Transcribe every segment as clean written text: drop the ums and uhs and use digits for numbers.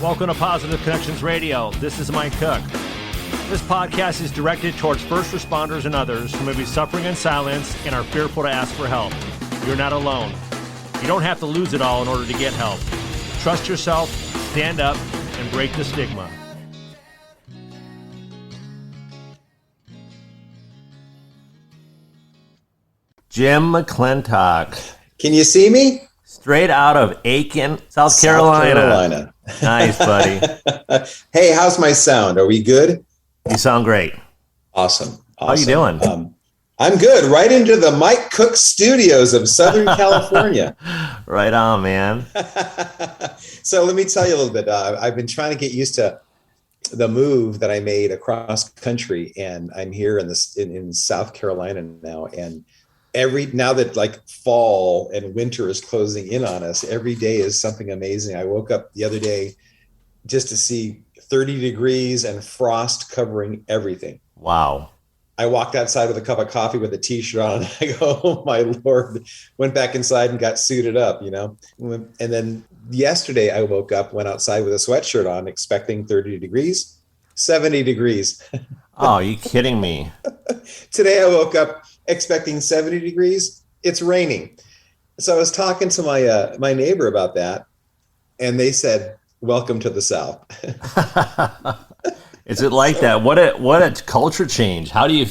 Welcome to Positive Connections Radio. This is Mike Koch. This podcast is directed towards first responders and others who may be suffering in silence and are fearful to ask for help. You're not alone. You don't have to lose it all in order to get help. Trust yourself, stand up, and break the stigma. Jim McLintock. Can you see me? Straight out of Aiken, South Carolina. Nice, buddy. Hey, how's my sound? Are we good? You sound great. Awesome. How you doing? I'm good. Right into the Mike Koch studios of Southern California. Right on, man. So let me tell you a little bit. I've been trying to get used to the move that I made across country, and I'm here in South Carolina now. And now that like fall and winter is closing in on us, every day is something amazing. I woke up the other day just to see 30 degrees and frost covering everything. Wow. I walked outside with a cup of coffee with a t-shirt on, and I go, oh my Lord, went back inside and got suited up, And then yesterday I woke up, went outside with a sweatshirt on, expecting 30 degrees, 70 degrees. Oh, are you kidding me? Today I woke up expecting 70 degrees. It's raining. So I was talking to my neighbor about that, and they said, welcome to the South. Is it like that? What a culture change. How do you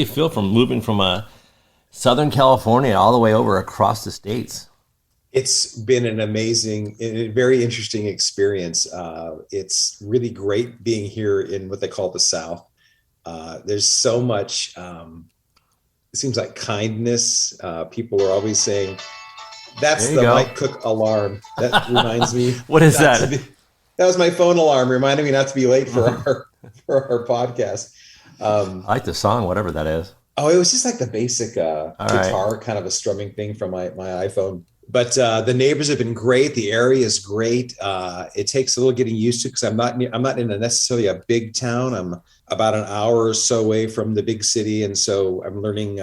feel from moving from Southern California all the way over across the states? It's been an amazing, very interesting experience. It's really great being here in what they call the South. There's so much, it seems like kindness. People are always saying, that's the Mike Koch alarm. That reminds me. What is that? That was my phone alarm reminding me not to be late for our podcast. I like the song, whatever that is. Oh, it was just like the basic guitar, kind of a strumming thing from my iPhone. But the neighbors have been great. The area is great. It takes a little getting used to because I'm not in necessarily a big town. I'm about an hour or so away from the big city, and so I'm learning.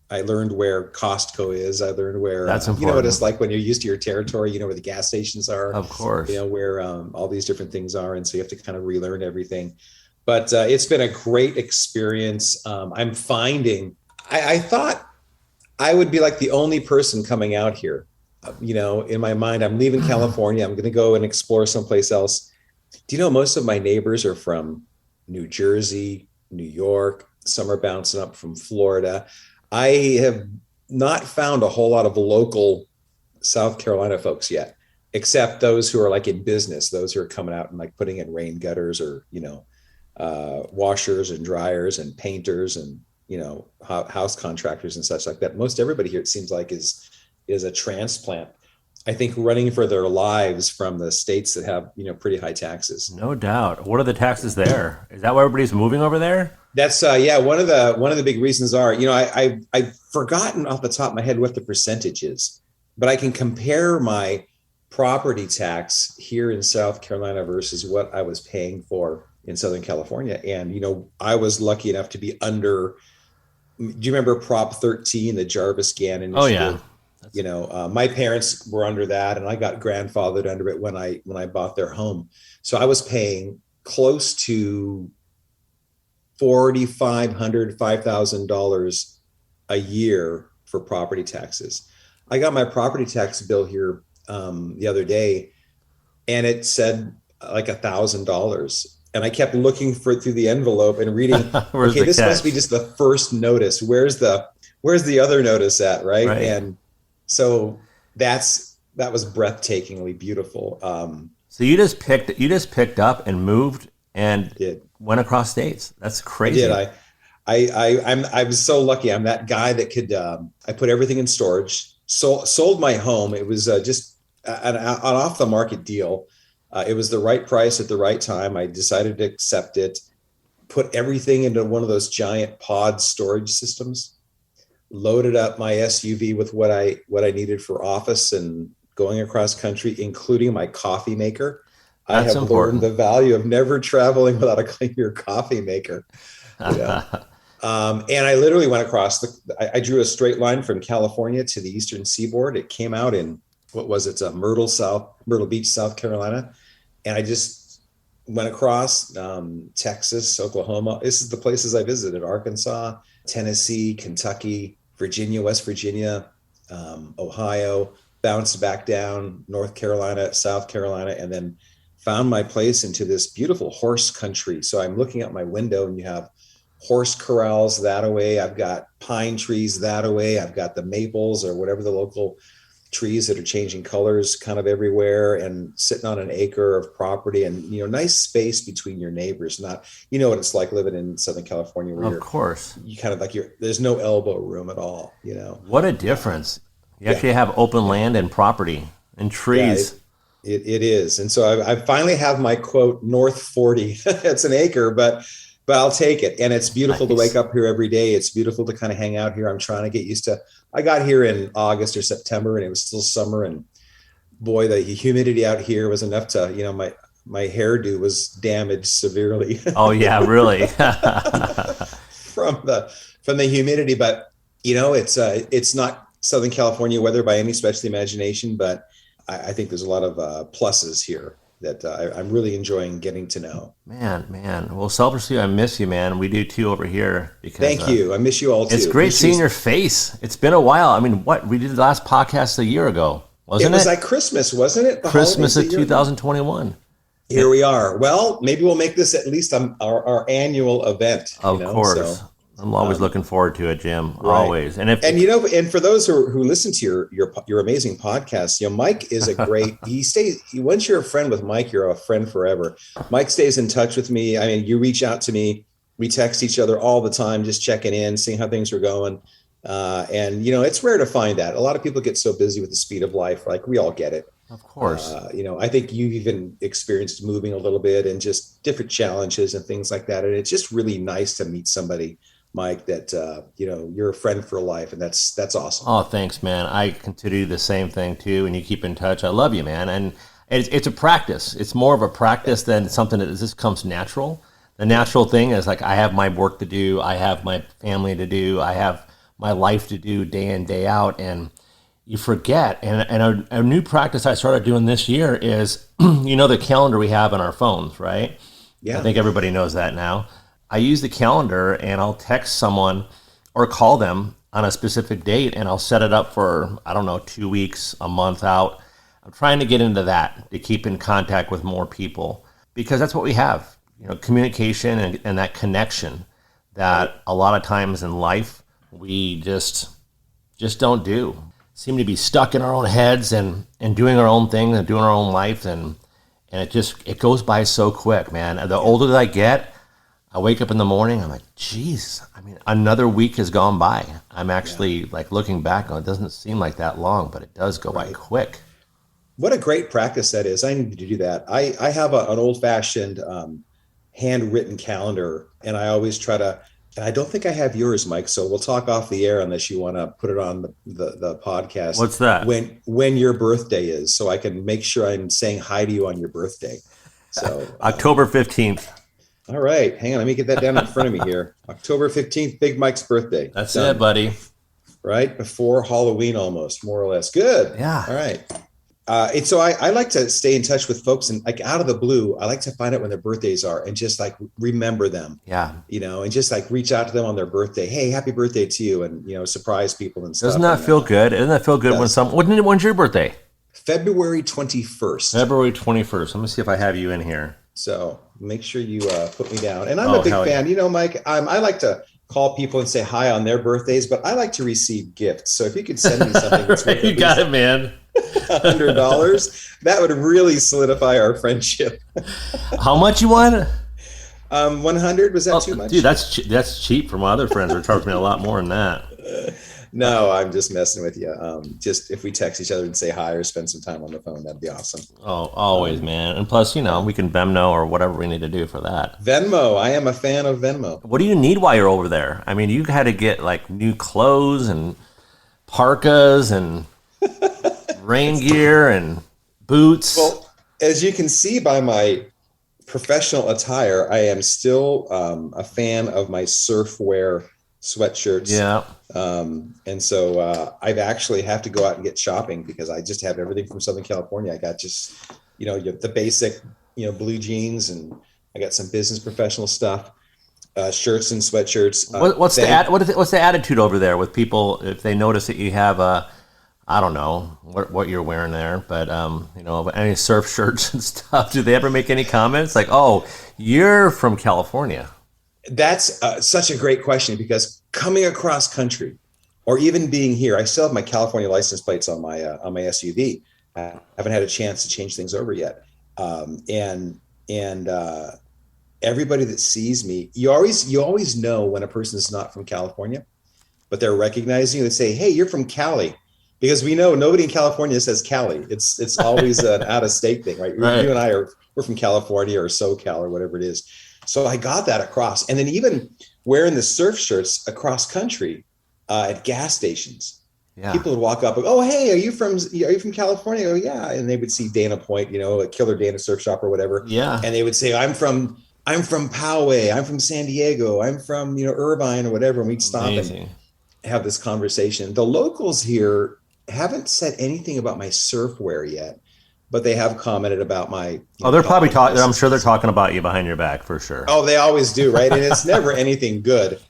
I learned where Costco is. I learned where that's important. You know what it's like when you're used to your territory. You know where the gas stations are. Of course. You know where all these different things are, and so you have to kind of relearn everything. But it's been a great experience. I'm finding. I thought I would be like the only person coming out here. In my mind, I'm leaving California. I'm going to go and explore someplace else. Do you know most of my neighbors are from New Jersey, New York? Some are bouncing up from Florida. I have not found a whole lot of local South Carolina folks yet, except those who are like in business, those who are coming out and like putting in rain gutters or, washers and dryers and painters and, house contractors and such like that. Most everybody here, it seems like, is a transplant, I think, running for their lives from the states that have, pretty high taxes. No doubt. What are the taxes there? Is that why everybody's moving over there? That's one of the big reasons are, I've forgotten off the top of my head what the percentage is, but I can compare my property tax here in South Carolina versus what I was paying for in Southern California. And, I was lucky enough to be under, do you remember Prop 13, the Jarvis-Gann initiative? Oh, yeah. My parents were under that, and I got grandfathered under it when I bought their home. So I was paying close to $4,500, $5,000 a year for property taxes. I got my property tax bill here the other day, and it said like $1,000. And I kept looking through the envelope and reading. Okay, this must be just the first notice. Where's the other notice at, right? And so that was breathtakingly beautiful. So you just picked up and moved and went across states. That's crazy. I did. I was so lucky. I'm that guy that could. I put everything in storage. Sold my home. It was just an off the market deal. It was the right price at the right time. I decided to accept it. Put everything into one of those giant pod storage systems. Loaded up my SUV with what I needed for office and going across country, including my coffee maker. That's I have important. learned the value of never traveling without a clean coffee maker. And I literally went across I drew a straight line from California to the Eastern Seaboard. It came out in Myrtle Beach, South Carolina. And I just went across Texas, Oklahoma. This is the places I visited: Arkansas, Tennessee, Kentucky, Virginia, West Virginia, Ohio, bounced back down North Carolina, South Carolina, and then found my place into this beautiful horse country. So I'm looking out my window and you have horse corrals that away. I've got pine trees that away. I've got the maples or whatever the local trees that are changing colors kind of everywhere, and sitting on an acre of property, and nice space between your neighbors. Not, what it's like living in Southern California where of course you kind of like there's no elbow room at all. What a difference. You actually have open land and property and trees. Yeah, it is. And so I finally have my quote North 40. It's an acre, but I'll take it. And it's beautiful to wake up here every day. It's beautiful to kind of hang out here. I'm trying to get used to, I got here in August or September and it was still summer, and boy, the humidity out here was enough to, my hairdo was damaged severely. Oh yeah, really? from the humidity. But it's not Southern California weather by any stretch of the imagination, but I think there's a lot of pluses here that I'm really enjoying getting to know. Man. Well, selfishly, I miss you, man. We do too over here. Because, thank you. I miss you all too. It's great seeing your face. It's been a while. I mean, we did the last podcast a year ago, wasn't it? It was like Christmas, wasn't it? Christmas of 2021. Here we are. Well, maybe we'll make this at least our annual event. Of course. So, I'm always looking forward to it, Jim. Right. Always. And for those who listen to your amazing podcast, Mike is a great. Once you're a friend with Mike, you're a friend forever. Mike stays in touch with me. I mean, you reach out to me. We text each other all the time, just checking in, seeing how things are going. And it's rare to find that. A lot of people get so busy with the speed of life. Like, we all get it. Of course. I think you've even experienced moving a little bit and just different challenges and things like that. And it's just really nice to meet somebody, Mike, that you're a friend for life, and that's awesome. Oh, thanks, man. I continue the same thing too, and you keep in touch. I love you, man. And it's a practice. It's more of a practice than something that just comes natural. The natural thing is like, I have my work to do, I have my family to do, I have my life to do day in, day out, and you forget. And a new practice I started doing this year is, the calendar we have on our phones, right? Yeah. I think everybody knows that now. I use the calendar and I'll text someone or call them on a specific date, and I'll set it up for, 2 weeks, a month out. I'm trying to get into that, to keep in contact with more people, because that's what we have, communication and that connection that a lot of times in life we just don't do. Seem to be stuck in our own heads and doing our own thing and doing our own life, and it goes by so quick, man. The older that I get, I wake up in the morning, I'm like, geez, another week has gone by. I'm actually like looking back on it, doesn't seem like that long, but it does go by quick. What a great practice that is. I need to do that. I have an old-fashioned handwritten calendar, and I always try to, and I don't think I have yours, Mike, so we'll talk off the air unless you want to put it on the podcast. What's that? When your birthday is, so I can make sure I'm saying hi to you on your birthday. So October 15th. All right. Hang on. Let me get that down in front of me here. October 15th, Big Mike's birthday. That's done. It, buddy. Right before Halloween almost, more or less. Good. Yeah. All right. And so I like to stay in touch with folks, and like out of the blue, I like to find out when their birthdays are and just like remember them. Yeah. And just like reach out to them on their birthday. Hey, happy birthday to you. And, surprise people and stuff. Doesn't that feel good? Doesn't that feel good when's your birthday? February 21st. February 21st. Let me see if I have you in here. So make sure you put me down. And I'm a big fan. Yeah. Mike, I like to call people and say hi on their birthdays, but I like to receive gifts. So if you could send me something that's worth you got it, man. $100, that would really solidify our friendship. How much you want? 100. Was that too much? Dude, that's cheap for my other friends. They're charging me a lot more than that. No, I'm just messing with you. Just if we text each other and say hi or spend some time on the phone, that'd be awesome. Oh, always, man. And plus, we can Venmo or whatever we need to do for that. Venmo. I am a fan of Venmo. What do you need while you're over there? You had to get like new clothes and parkas and rain gear and boots. Well, as you can see by my professional attire, I am still a fan of my surf wear sweatshirts. Yeah. And so I've actually have to go out and get shopping because I just have everything from Southern California. I got just, the basic blue jeans, and I got some business professional stuff, shirts and sweatshirts. What's the attitude over there with people if they notice that you have I don't know what you're wearing there, but any surf shirts and stuff? Do they ever make any comments like, "Oh, you're from California"? That's such a great question, because coming across country, or even being here, I still have my California license plates on my SUV. I haven't had a chance to change things over yet, and everybody that sees me, you always know when a person is not from California, but they're recognizing you. They say, "Hey, you're from Cali." Because we know nobody in California says Cali. It's always an out-of-state thing, right? Right. You and we're from California or SoCal or whatever it is. So I got that across. And then even wearing the surf shirts across country at gas stations, people would walk up and, "Oh, hey, are you from California?" "Oh, yeah." And they would see Dana Point, a Killer Dana surf shop or whatever. Yeah. And they would say, I'm from Poway. I'm from San Diego. I'm from, Irvine or whatever. And we'd stop and have this conversation. The locals here haven't said anything about my surf wear yet, but they have commented about my. They're probably talking. I'm sure they're talking about you behind your back for sure. Oh, they always do, right? And it's never anything good.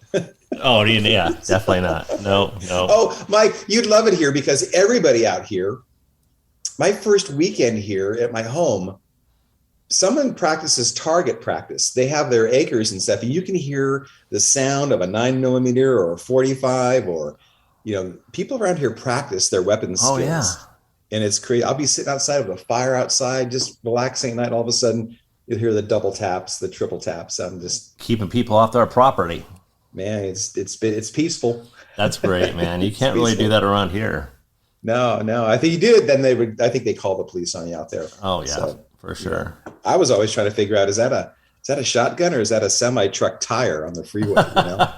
Oh, yeah, definitely not. No. Oh, Mike, you'd love it here, because everybody out here. My first weekend here at my home, someone practices target practice. They have their acres and stuff, and you can hear the sound of a 9mm or a 45, or people around here practice their weapons skills. Oh, yeah. And it's crazy. I'll be sitting outside with a fire outside, just relaxing at night. All of a sudden, you'll hear the double taps, the triple taps. I'm just keeping people off their property. Man, it's peaceful. That's great, man. You can't really do that around here. No. I think you did. Then I think they call the police on you out there. Oh yeah, so, for sure. I was always trying to figure out, is that a shotgun or is that a semi-truck tire on the freeway?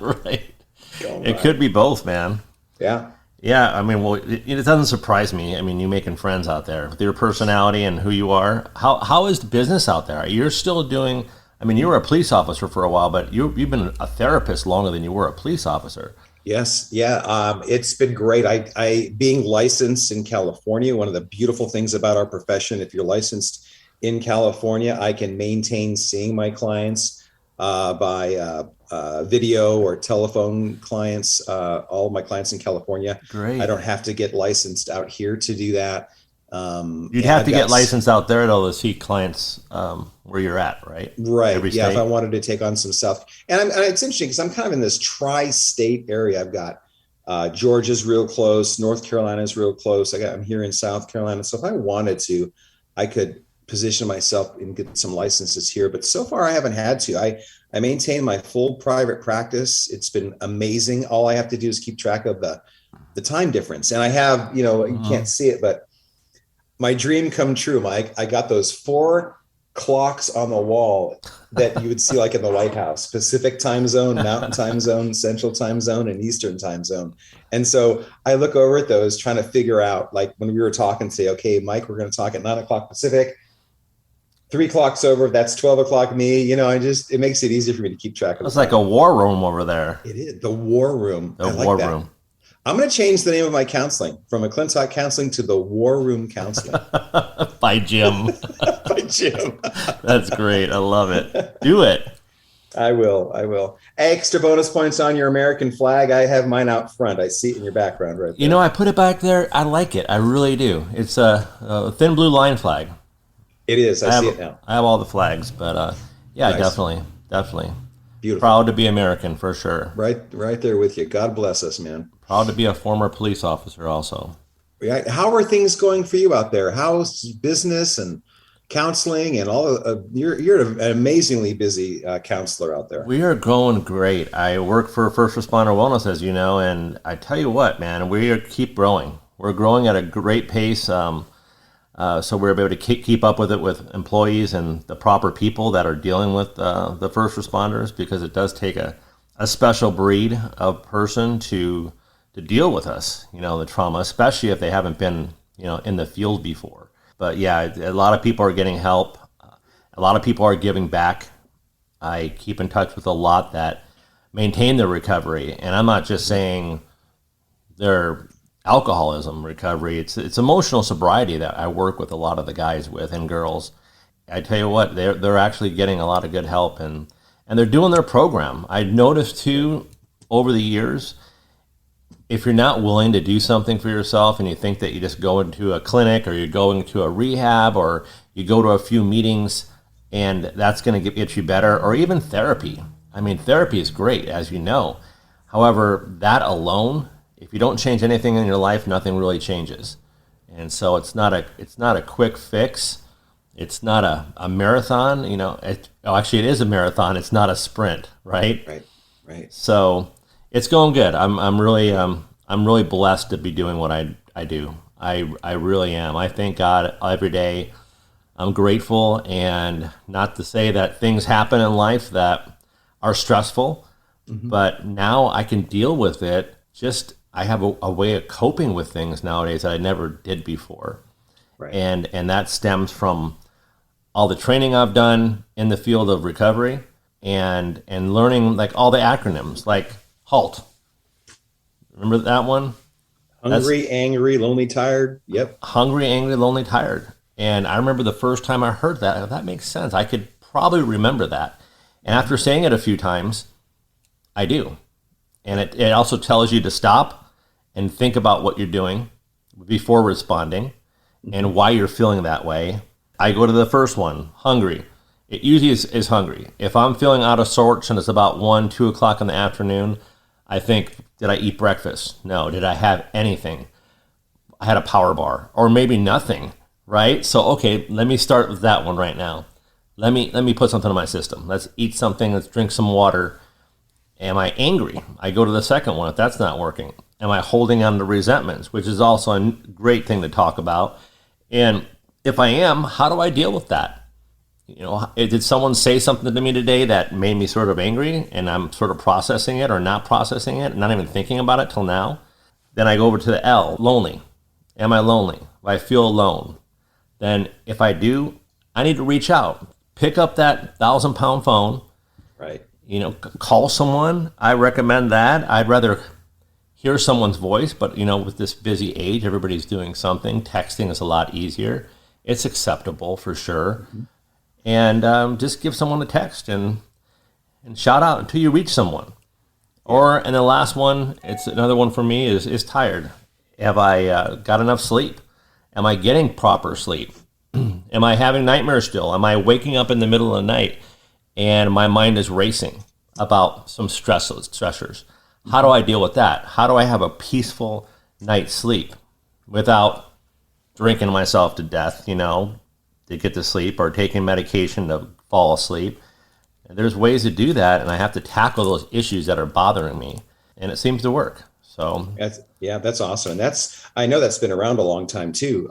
Right. It could be both, man. Yeah. Yeah. I mean, well, it doesn't surprise me. I mean, you making friends out there with your personality and who you are. How is the business out there? You're still doing. I mean, you were a police officer for a while, but you've been a therapist longer than you were a police officer. Yes. Yeah. It's been great. I being licensed in California, one of the beautiful things about our profession, if you're licensed in California, I can maintain seeing my clients by video or telephone clients, all of my clients in California. Great. I don't have to get licensed out here to do that. You'd have to get licensed out there though to see clients where you're at, right? Right. Every yeah. state. If I wanted to take on some South, and it's interesting because I'm kind of in this tri-state area. I've got Georgia's real close, North Carolina's real close. I'm here in South Carolina. So if I wanted to, I could position myself and get some licenses here. But so far I haven't had to. I maintain my full private practice. It's been amazing. All I have to do is keep track of the time difference. And I have, you can't see it, but my dream come true, Mike. I got those 4 clocks on the wall that you would see like in the White House: Pacific time zone, Mountain time zone, Central time zone, and Eastern time zone. And so I look over at those trying to figure out, like when we were talking, say, okay, Mike, we're going to talk at 9 o'clock Pacific, 3 clocks over. That's 12 o'clock me. It makes it easier for me to keep track of. It's like a war room over there. It is the war room. The war room. I'm going to change the name of my counseling from McLintock Counseling to the War Room Counseling. By Jim. By Jim. That's great. I love it. Do it. I will. Extra bonus points on your American flag. I have mine out front. I see it in your background right there. I put it back there. I like it. I really do. It's a thin blue line flag. It is. I see it now. I have all the flags, but yeah, nice. Definitely. Beautiful. Proud to be American for sure. Right there with you. God bless us, man. Proud to be a former police officer also. How are things going for you out there? How's business and counseling and all? You're an amazingly busy counselor out there. We are going great. I work for First Responder Wellness, as you know, and I tell you what, man, we keep growing. We're growing at a great pace. So we're able to keep up with it with employees and the proper people that are dealing with the first responders, because it does take a special breed of person to deal with us, the trauma, especially if they haven't been, in the field before. But yeah, a lot of people are getting help. A lot of people are giving back. I keep in touch with a lot that maintain their recovery. And I'm not just saying their alcoholism recovery. It's emotional sobriety that I work with a lot of the guys with and girls. I tell you what, they're actually getting a lot of good help, and they're doing their program. I noticed too over the years, if you're not willing to do something for yourself and you think that you just go into a clinic or you're going to a rehab or you go to a few meetings and that's going to get you better, or even therapy. I mean, therapy is great, as you know. However, that alone, if you don't change anything in your life, nothing really changes. And so it's not a quick fix. It's not a marathon, actually it is a marathon. It's not a sprint, right? Right. So it's going good. I'm really blessed to be doing what I do. I really am. I thank God every day. I'm grateful, and not to say that things happen in life that are stressful, but now I can deal with it. Just I have a way of coping with things nowadays that I never did before. Right. And that stems from all the training I've done in the field of recovery and learning like all the acronyms like H.A.L.T. Remember that one? Hungry, angry, lonely, tired. Yep. Hungry, angry, lonely, tired. And I remember the first time I heard that, that makes sense. I could probably remember that. And after saying it a few times, I do. And it also tells you to stop and think about what you're doing before responding and why you're feeling that way. I go to the first one, hungry. It usually is hungry. If I'm feeling out of sorts and it's about 1, 2 o'clock in the afternoon, I think, did I eat breakfast? No. Did I have anything? I had a power bar or maybe nothing, right? So, okay, let me start with that one right now. Let me put something in my system. Let's eat something. Let's drink some water. Am I angry? I go to the second one if that's not working. Am I holding on to resentments, which is also a great thing to talk about. And if I am, how do I deal with that? Did someone say something to me today that made me sort of angry and I'm sort of processing it or not processing it, not even thinking about it till now? Then I go over to the L, lonely. Am I lonely? If I feel alone, then if I do, I need to reach out. Pick up that 1,000-pound phone. Right. Call someone. I recommend that. I'd rather hear someone's voice, but with this busy age, everybody's doing something. Texting is a lot easier. It's acceptable for sure. And just give someone a text and shout out until you reach someone. And the last one, it's another one for me, is tired. Have I got enough sleep? Am I getting proper sleep? Am I having nightmares still? Am I waking up in the middle of the night and my mind is racing about some stressors? How do I deal with that? How do I have a peaceful night's sleep without drinking myself to death, to get to sleep or taking medication to fall asleep? There's ways to do that, and I have to tackle those issues that are bothering me, and it seems to work. So that's awesome. And I know that's been around a long time too,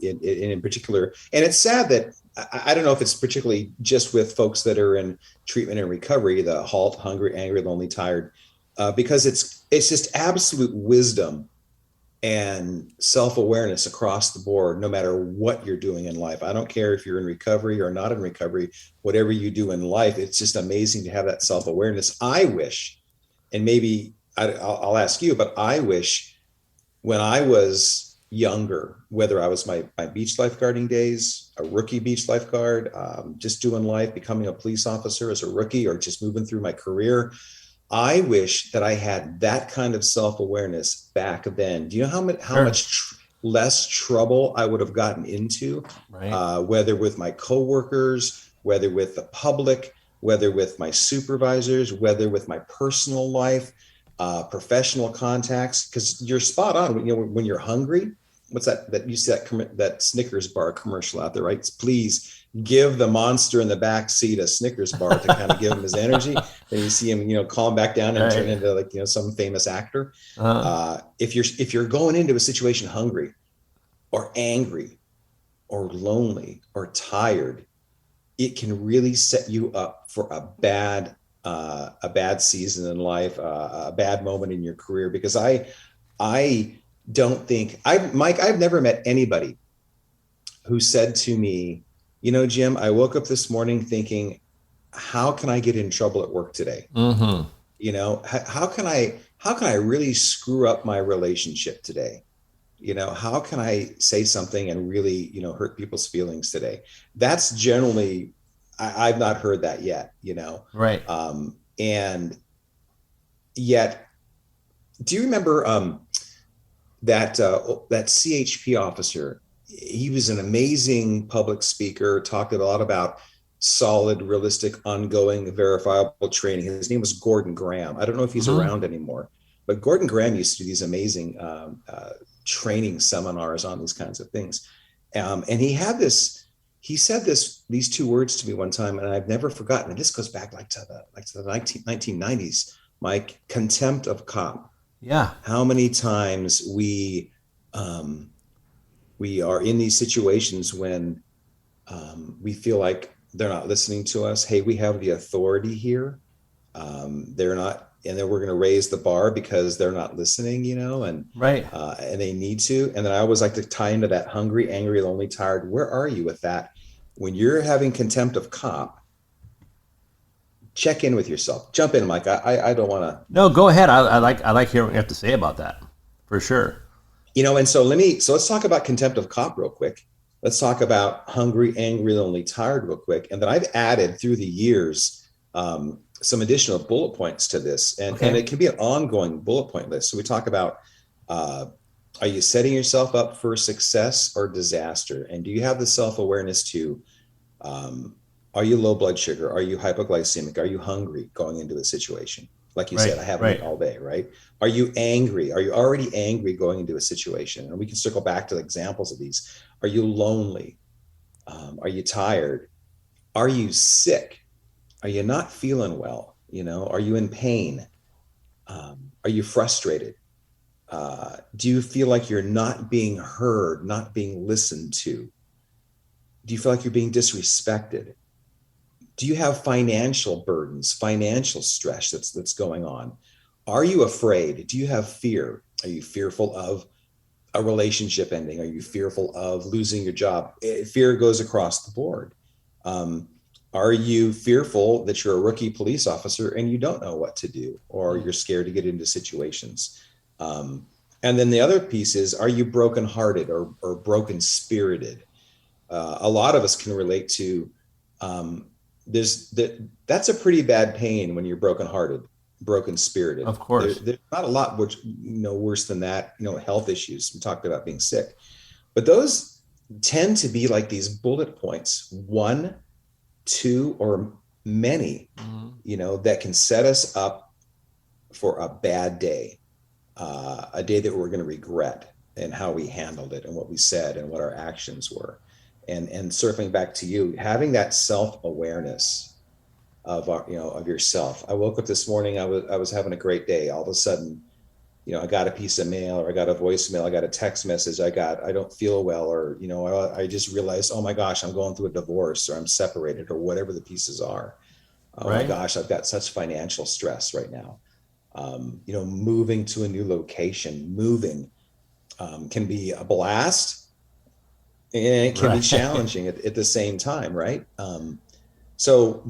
in particular. And it's sad that I don't know if it's particularly just with folks that are in treatment and recovery, the H.A.L.T, hungry, angry, lonely, tired, because it's just absolute wisdom and self-awareness across the board, no matter what you're doing in life. I don't care if you're in recovery or not in recovery, whatever you do in life, it's just amazing to have that self-awareness. I wish, and maybe I'll ask you, but I wish when I was younger, whether I was my beach lifeguarding days, a rookie beach lifeguard, just doing life, becoming a police officer as a rookie, or just moving through my career, I wish that I had that kind of self-awareness back then. Do you know how much less trouble I would have gotten into, right. Whether with my coworkers, whether with the public, whether with my supervisors, whether with my personal life, professional contacts? Because you're spot on. When you're hungry, what's that you see that Snickers bar commercial out there, right? Please give the monster in the back seat a Snickers bar to kind of give him his energy. Then you see him, calm back down and turn into some famous actor. If you're going into a situation hungry or angry or lonely or tired, it can really set you up for a bad season in life, a bad moment in your career. Because I don't think Mike, I've never met anybody who said to me, Jim, I woke up this morning thinking, how can I get in trouble at work today? How can I really screw up my relationship today? How can I say something and really, hurt people's feelings today? That's generally, I've not heard that yet, Right. And yet, do you remember that CHP officer? He was an amazing public speaker, talked a lot about solid, realistic, ongoing, verifiable training. His name was Gordon Graham. I don't know if he's around anymore, but Gordon Graham used to do these amazing training seminars on these kinds of things. And he said these two words to me one time, and I've never forgotten. And this goes back to the 1990s, Mike: contempt of cop. Yeah. How many times we are in these situations when we feel like they're not listening to us. Hey, we have the authority here. They're not, and then we're going to raise the bar because they're not listening, and right. And they need to. And then I always like to tie into that hungry, angry, lonely, tired. Where are you with that? When you're having contempt of cop, check in with yourself. Jump in, Mike. I don't want to. No, go ahead. I like hearing what you have to say about that, for sure. And so let's talk about contempt of cop real quick. Let's talk about hungry, angry, lonely, tired real quick. And then I've added through the years some additional bullet points to this, and it can be an ongoing bullet point list. So we talk about, are you setting yourself up for success or disaster? And do you have the self-awareness to, are you low blood sugar? Are you hypoglycemic? Are you hungry going into a situation? Like you said, I haven't eaten all day, right? Are you angry? Are you already angry going into a situation? And we can circle back to examples of these. Are you lonely? Are you tired? Are you sick? Are you not feeling well? Are you in pain? Are you frustrated? Do you feel like you're not being heard, not being listened to? Do you feel like you're being disrespected? Do you have financial burdens, financial stress that's going on? Are you afraid? Do you have fear? Are you fearful of a relationship ending? Are you fearful of losing your job? Fear goes across the board. Are you fearful that you're a rookie police officer and you don't know what to do, or you're scared to get into situations? And then the other piece is, are you brokenhearted or broken spirited? A lot of us can relate to, that's a pretty bad pain when you're brokenhearted, broken spirited. Of course. There's not a lot which, worse than that, health issues. We talked about being sick, but those tend to be like these bullet points, one, two, or many, that can set us up for a bad day, a day that we're going to regret, and how we handled it and what we said and what our actions were. And circling back to you, having that self-awareness of of yourself. I woke up this morning, I was having a great day. All of a sudden, I got a piece of mail, or I got a voicemail, I got a text message, I don't feel well, or, I just realized, oh my gosh, I'm going through a divorce, or I'm separated, or whatever the pieces are. Oh my gosh, I've got such financial stress right now. Moving to a new location, can be a blast, and it can be challenging at the same time, right? So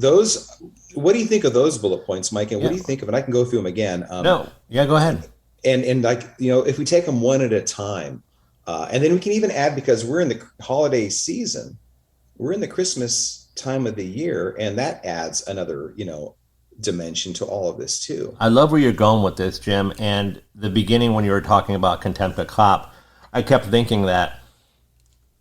what do you think of those bullet points, Mike? And what do you think of it? I can go through them again. Go ahead. And if we take them one at a time, and then we can even add, because we're in the holiday season, we're in the Christmas time of the year, and that adds another, dimension to all of this too. I love where you're going with this, Jim. And the beginning, when you were talking about contempt of cop, I kept thinking that,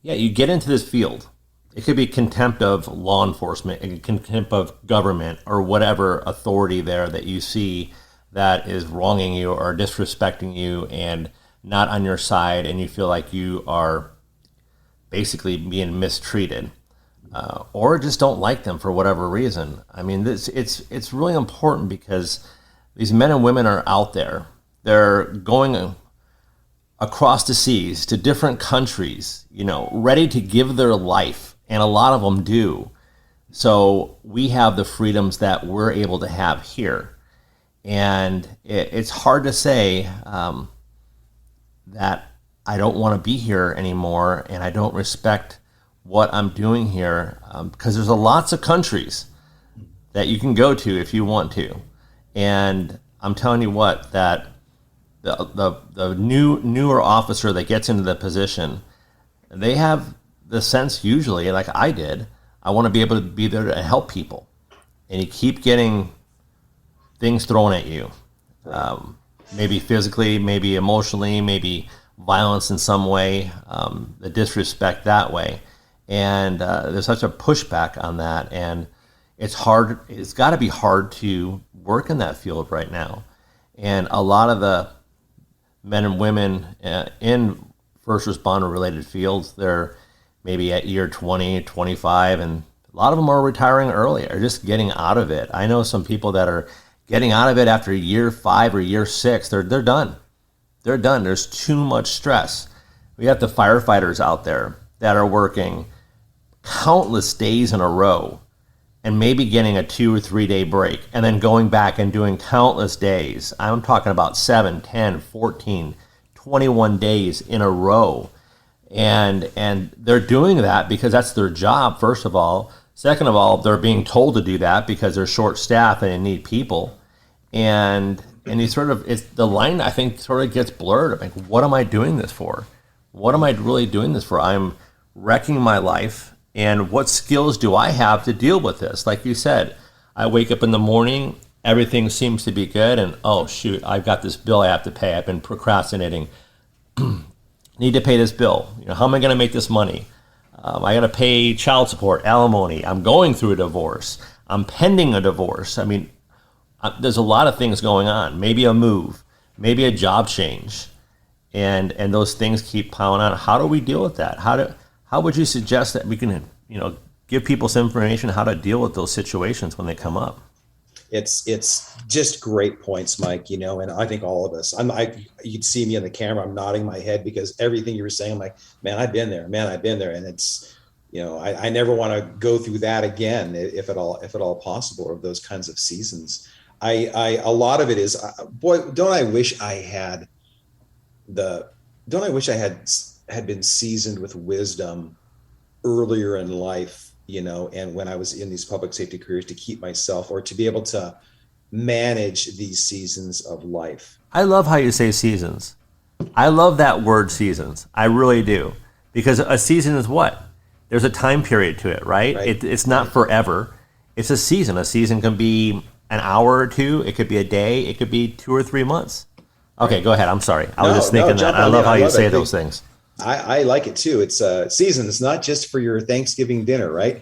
you get into this field. It could be contempt of law enforcement, contempt of government, or whatever authority there that you see that is wronging you or disrespecting you and not on your side, and you feel like you are basically being mistreated, or just don't like them for whatever reason. I mean, it's really important, because these men and women are out there. They're going across the seas to different countries, ready to give their life, and a lot of them do. So we have the freedoms that we're able to have here. And it's hard to say that I don't want to be here anymore, and I don't respect what I'm doing here, because there's lots of countries that you can go to if you want to. And I'm telling you what, that the newer officer that gets into the position, they have the sense usually, like I did, I want to be able to be there to help people. And you keep getting things thrown at you, maybe physically, maybe emotionally, maybe violence in some way, the disrespect that way. And there's such a pushback on that. And it's hard. It's got to be hard to work in that field right now. And a lot of the men and women in first responder related fields, they're maybe at year 20, 25, and a lot of them are retiring early or just getting out of it. I know some people that are getting out of it after year 5 or year 6. They're done. They're done. There's too much stress. We have the firefighters out there that are working countless days in a row and maybe getting a 2 or 3 day break and then going back and doing countless days. I'm talking about 7, 10, 14, 21 days in a row. And they're doing that because that's their job, first of all. Second of all, they're being told to do that because they're short staffed and they need people. And you sort of, it's the line, I think, sort of gets blurred. I'm like, what am I doing this for? What am I really doing this for? I'm wrecking my life. And what skills do I have to deal with this? Like you said, I wake up in the morning, everything seems to be good. And oh, shoot, I've got this bill I have to pay. I've been procrastinating. Need to pay this bill. How am I going to make this money? I got to pay child support, alimony. I'm going through a divorce. I'm pending a divorce. I mean, there's a lot of things going on. Maybe a move, maybe a job change, and those things keep piling on. How do we deal with that? How would you suggest that we can, give people some information how to deal with those situations when they come up? It's just great points, Mike, and I think all of us, you'd see me in the camera, I'm nodding my head because everything you were saying, I'm like, man, I've been there. And it's, I never want to go through that again, if at all possible, or those kinds of seasons. A lot of it is, boy, don't I wish I had been seasoned with wisdom earlier in life, and when I was in these public safety careers, to keep myself or to be able to manage these seasons of life. I love how you say seasons. I love that word seasons. I really do. Because a season is what? There's a time period to it, right? It's not forever. It's a season. A season can be an hour or two. It could be a day. It could be 2 or 3 months. Okay, go ahead. I'm sorry. I was just thinking that. I love how you say those things. I like it too. It's season. It's not just for your Thanksgiving dinner, right?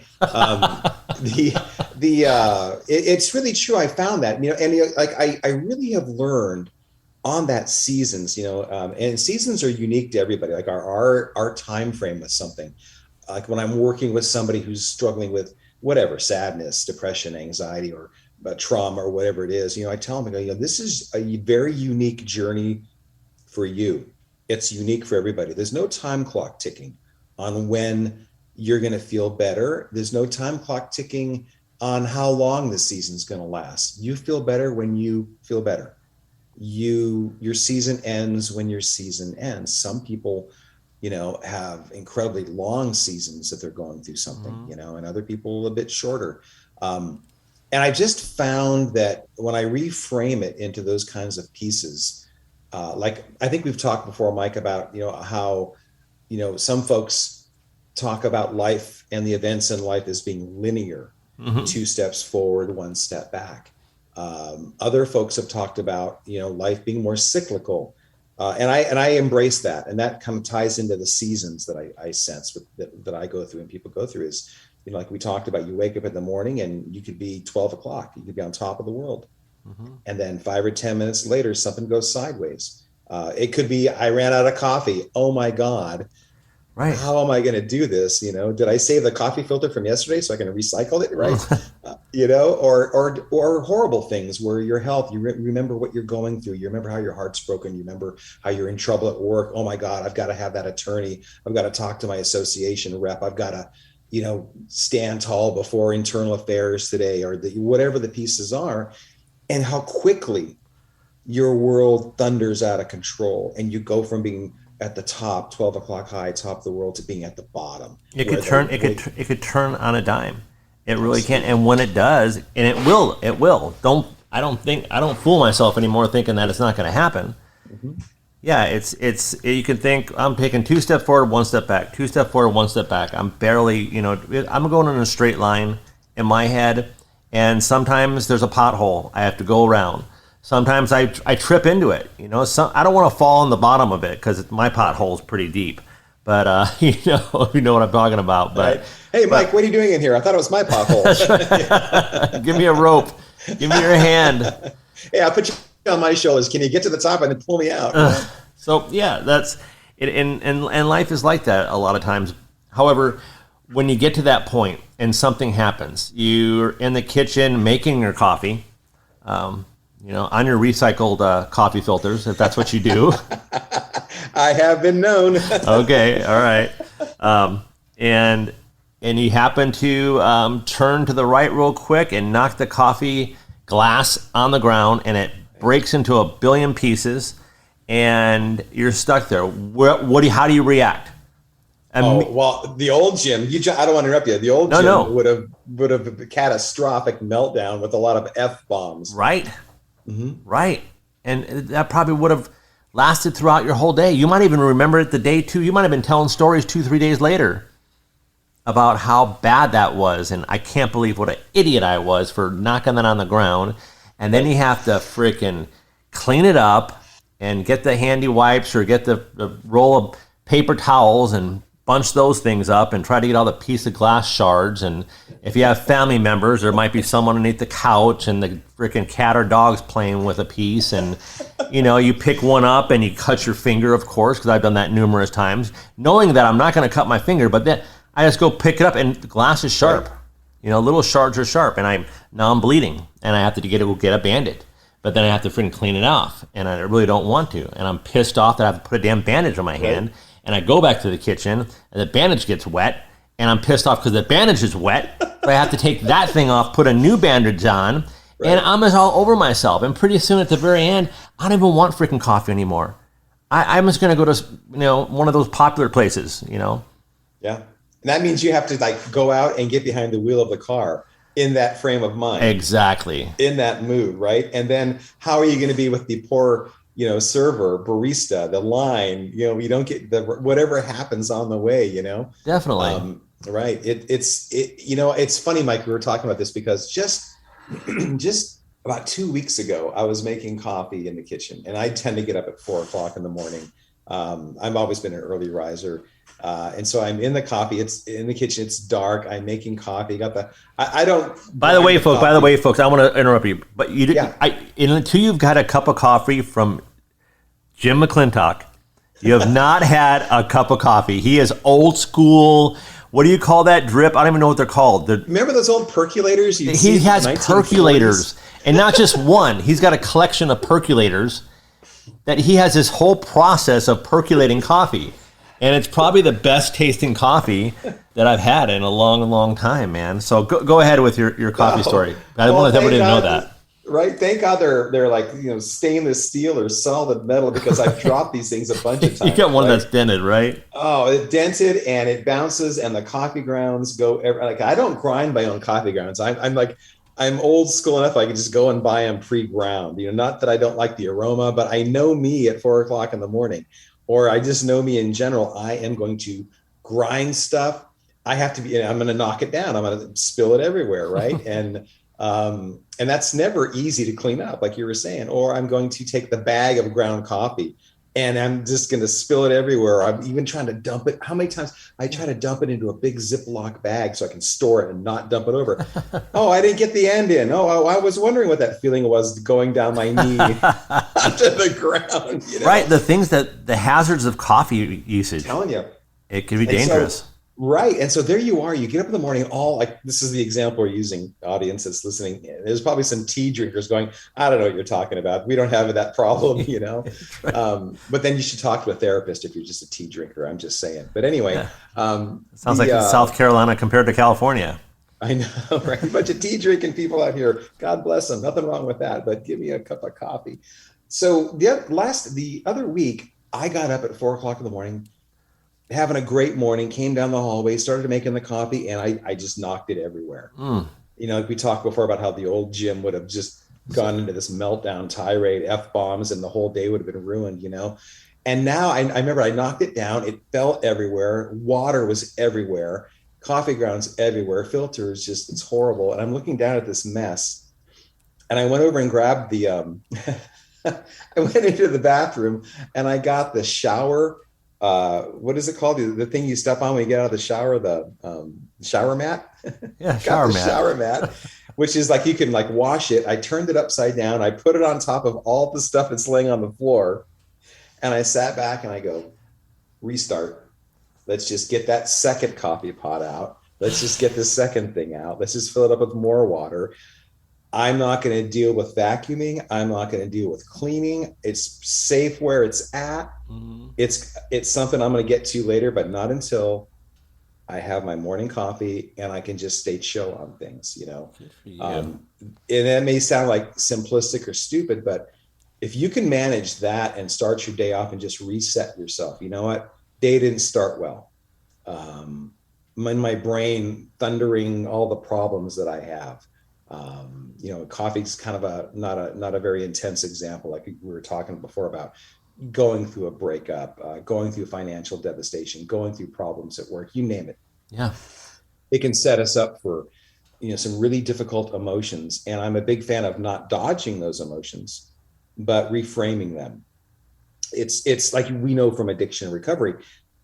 It's really true. I found that, I really have learned on that seasons, and seasons are unique to everybody. Like our time frame with something. Like when I'm working with somebody who's struggling with whatever, sadness, depression, anxiety, or trauma, or whatever it is, I tell them, this is a very unique journey for you. It's unique for everybody. There's no time clock ticking on when you're going to feel better. There's no time clock ticking on how long this season's going to last. You feel better when you feel better. Your season ends when your season ends. Some people, have incredibly long seasons that they're going through something, and other people a bit shorter. And I just found that when I reframe it into those kinds of pieces, like I think we've talked before, Mike, about, how, some folks talk about life and the events in life as being linear, 2 steps forward, 1 step back. Other folks have talked about, life being more cyclical. And I embrace that. And that kind of ties into the seasons that I sense that I go through and people go through is, like we talked about, you wake up in the morning and you could be 12 o'clock. You could be on top of the world. And then 5 or 10 minutes later, something goes sideways. It could be, I ran out of coffee. Oh my God. Right. How am I going to do this? Did I save the coffee filter from yesterday so I can recycle it? Right. Or horrible things where your health, you remember what you're going through. You remember how your heart's broken. You remember how you're in trouble at work. Oh my God, I've got to have that attorney. I've got to talk to my association rep. I've got to, stand tall before internal affairs today, or whatever the pieces are. And how quickly your world thunders out of control, and you go from being at the top, 12 o'clock high, top of the world, to being at the bottom. It could turn on a dime. It really can. And when it does, and it will. I don't fool myself anymore thinking that it's not going to happen. Yeah, it's you can think I'm taking 2 steps forward, 1 step back, 2 steps forward, 1 step back. I'm barely, I'm going in a straight line in my head, and sometimes there's a pothole I have to go around. Sometimes I trip into it. I don't want to fall on the bottom of it because my pothole is pretty deep. But you know what I'm talking about. But right. Hey, Mike, what are you doing in here? I thought it was my pothole. Give me a rope. Give me your hand. Hey, I'll put you on my shoulders. Can you get to the top and then pull me out? So yeah, that's it. And life is like that a lot of times. However, when you get to that point and something happens, you're in the kitchen making your coffee, on your recycled coffee filters, if that's what you do. I have been known. Okay, all right. And you happen to turn to the right real quick and knock the coffee glass on the ground, and it breaks into a billion pieces, and you're stuck there. How do you react? Well, the old Jim, I don't want to interrupt you. The old Jim would have a catastrophic meltdown with a lot of F-bombs. Right. Mm-hmm. Right. And that probably would have lasted throughout your whole day. You might even remember it the day too. You might have been telling stories 2-3 days later about how bad that was. And I can't believe what an idiot I was for knocking that on the ground. And then you have to freaking clean it up and get the handy wipes or get the roll of paper towels and bunch those things up and try to get all the piece of glass shards. And if you have family members, there might be someone underneath the couch and the freaking cat or dog's playing with a piece. And, you pick one up and you cut your finger, of course, because I've done that numerous times, knowing that I'm not going to cut my finger, but then I just go pick it up and the glass is sharp. Little shards are sharp, and now I'm bleeding, and I have to go get a Band-Aid. But then I have to freaking clean it off, and I really don't want to. And I'm pissed off that I have to put a damn bandage on my hand. And I go back to the kitchen, and the bandage gets wet, and I'm pissed off because the bandage is wet. So I have to take that thing off, put a new bandage on, and I'm just all over myself. And pretty soon at the very end, I don't even want freaking coffee anymore. I'm just going to go to one of those popular places. Yeah. And that means you have to go out and get behind the wheel of the car in that frame of mind. Exactly. In that mood, right? And then how are you going to be with the poor, server, barista, the line, you don't get whatever happens on the way, Definitely. Right. It's funny, Mike, we were talking about this because just about 2 weeks ago, I was making coffee in the kitchen, and I tend to get up at 4:00 in the morning. I've always been an early riser. And so I'm in the coffee. It's in the kitchen. It's dark. I'm making coffee. I don't. By the way, folks, I want to interrupt you, but you didn't. Yeah. Until you've got a cup of coffee from Jim McLintock, you have not had a cup of coffee. He is old school. What do you call that drip? I don't even know what they're called. Remember those old percolators? He has percolators, and not just one. He's got a collection of percolators that he has this whole process of percolating coffee. And it's probably the best tasting coffee that I've had in a long, long time, man. So go ahead with your coffee story. I want everybody to know that. Right. Thank God they're like, stainless steel or solid metal, because I've dropped these things a bunch of times. You got one that's dented, right? Oh, it dented and it bounces, and the coffee grounds go I don't grind my own coffee grounds. I'm old school enough. I can just go and buy them pre-ground. Not that I don't like the aroma, but I know me at 4:00 in the morning. Or I just know me in general. I am going to grind stuff. I have to be. I'm going to knock it down. I'm going to spill it everywhere, right? and that's never easy to clean up, like you were saying. Or I'm going to take the bag of ground coffee, and I'm just going to spill it everywhere. I'm even trying to dump it. How many times I try to dump it into a big Ziploc bag so I can store it and not dump it over. Oh, I didn't get the end in. Oh, I was wondering what that feeling was going down my knee onto the ground. Right. The hazards of coffee usage. I'm telling you. It can be dangerous. Right. And so there you are. You get up in the morning, this is the example we're using, audience that's listening. There's probably some tea drinkers going, I don't know what you're talking about. We don't have that problem, Right. But then you should talk to a therapist if you're just a tea drinker. I'm just saying. But anyway. Yeah. Sounds like South Carolina compared to California. I know, right? A bunch of tea drinking people out here. God bless them. Nothing wrong with that. But give me a cup of coffee. So the other week, I got up at 4:00 in the morning, having a great morning, came down the hallway, started making the coffee, and I just knocked it everywhere. We talked before about how the old Jim would have just gone into this meltdown tirade, F-bombs, and the whole day would have been ruined, And now I remember I knocked it down. It fell everywhere. Water was everywhere. Coffee grounds everywhere. Filters, just, it's horrible. And I'm looking down at this mess. And I went over and grabbed the, I went into the bathroom and I got the shower. What is it called? The thing you step on when you get out of the shower, the shower mat. Yeah, shower mat. Shower mat, which is like you can like wash it. I turned it upside down. I put it on top of all the stuff that's laying on the floor, and I sat back and I go, restart. Let's just get that second coffee pot out. Let's just get the second thing out. Let's just fill it up with more water. I'm not going to deal with vacuuming. I'm not going to deal with cleaning. It's safe where it's at. Mm-hmm. It's something I'm going to get to later, but not until I have my morning coffee and I can just stay chill on things, And that may sound like simplistic or stupid, but if you can manage that and start your day off and just reset yourself, you know what? Day didn't start well. In my brain, thundering all the problems that I have. Coffee's kind of not a very intense example, like we were talking before about going through a breakup, going through financial devastation, going through problems at work, you name it. Yeah. It can set us up for, some really difficult emotions. And I'm a big fan of not dodging those emotions, but reframing them. It's like we know from addiction and recovery,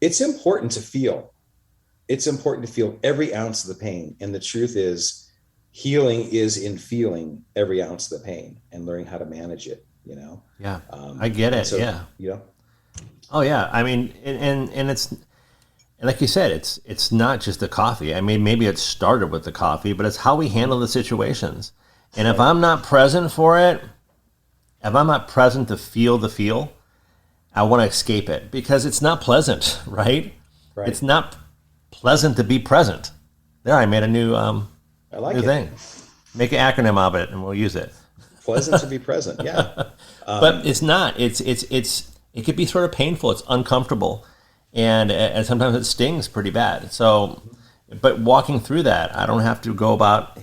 it's important to feel. It's important to feel every ounce of the pain. And the truth is, healing is in feeling every ounce of the pain and learning how to manage it, Yeah, I get it. So, yeah. Oh yeah. I mean, and it's, and like you said, it's not just the coffee. I mean, maybe it started with the coffee, but it's how we handle the situations. And if I'm not present for it, if I'm not present to feel the feel, I want to escape it because it's not pleasant, right? It's not pleasant to be present. There, I made a new new thing. Make an acronym of it, and we'll use it. Pleasant to be present, yeah. But it's not. It could be sort of painful. It's uncomfortable, and sometimes it stings pretty bad. So, but walking through that, I don't have to go about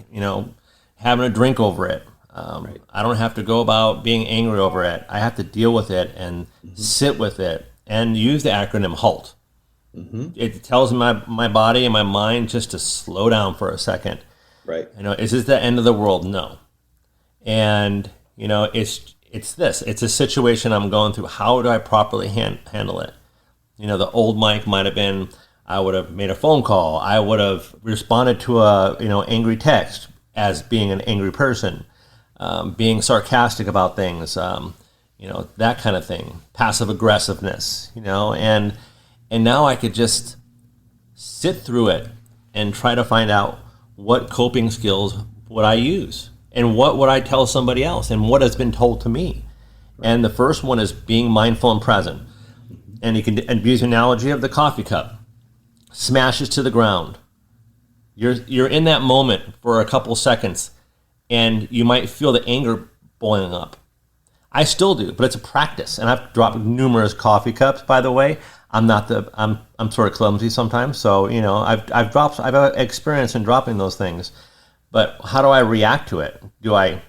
having a drink over it. I don't have to go about being angry over it. I have to deal with it and sit with it and use the acronym HALT. Mm-hmm. It tells my body and my mind just to slow down for a second. Right. Is this the end of the world? No. And, it's this. It's a situation I'm going through. How do I properly handle it? The old Mike might have been, I would have made a phone call. I would have responded to a, angry text as being an angry person, being sarcastic about things, that kind of thing, passive aggressiveness, and now I could just sit through it and try to find out what coping skills would I use and what would I tell somebody else and what has been told to me. Right. And the first one is being mindful and present. And you can use the analogy of the coffee cup. Smashes to the ground. You're in that moment for a couple seconds and you might feel the anger boiling up. I still do, but it's a practice. And I've dropped numerous coffee cups, by the way. I'm sort of clumsy sometimes, so I've experience in dropping those things. But how do I react to it? Do I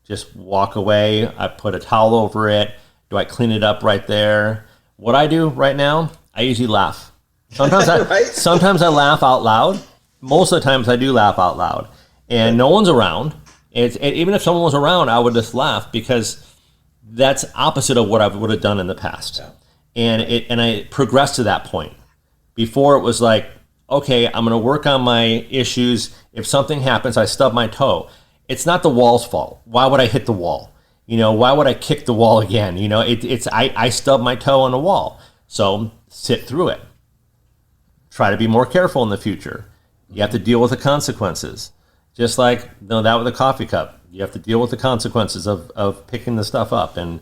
just walk away? I put a towel over it. Do I clean it up right there? What I do right now, I usually laugh. Sometimes sometimes I laugh out loud. Most of the times I do laugh out loud, and no one's around. Even if someone was around, I would just laugh because that's opposite of what I would have done in the past. Yeah. And I progressed to that point. Before it was like, okay, I'm going to work on my issues. If something happens, I stub my toe. It's not the wall's fault. Why would I hit the wall? Why would I kick the wall again? I stubbed my toe on the wall. So sit through it. Try to be more careful in the future. You have to deal with the consequences. Just like that with a coffee cup. You have to deal with the consequences of picking the stuff up and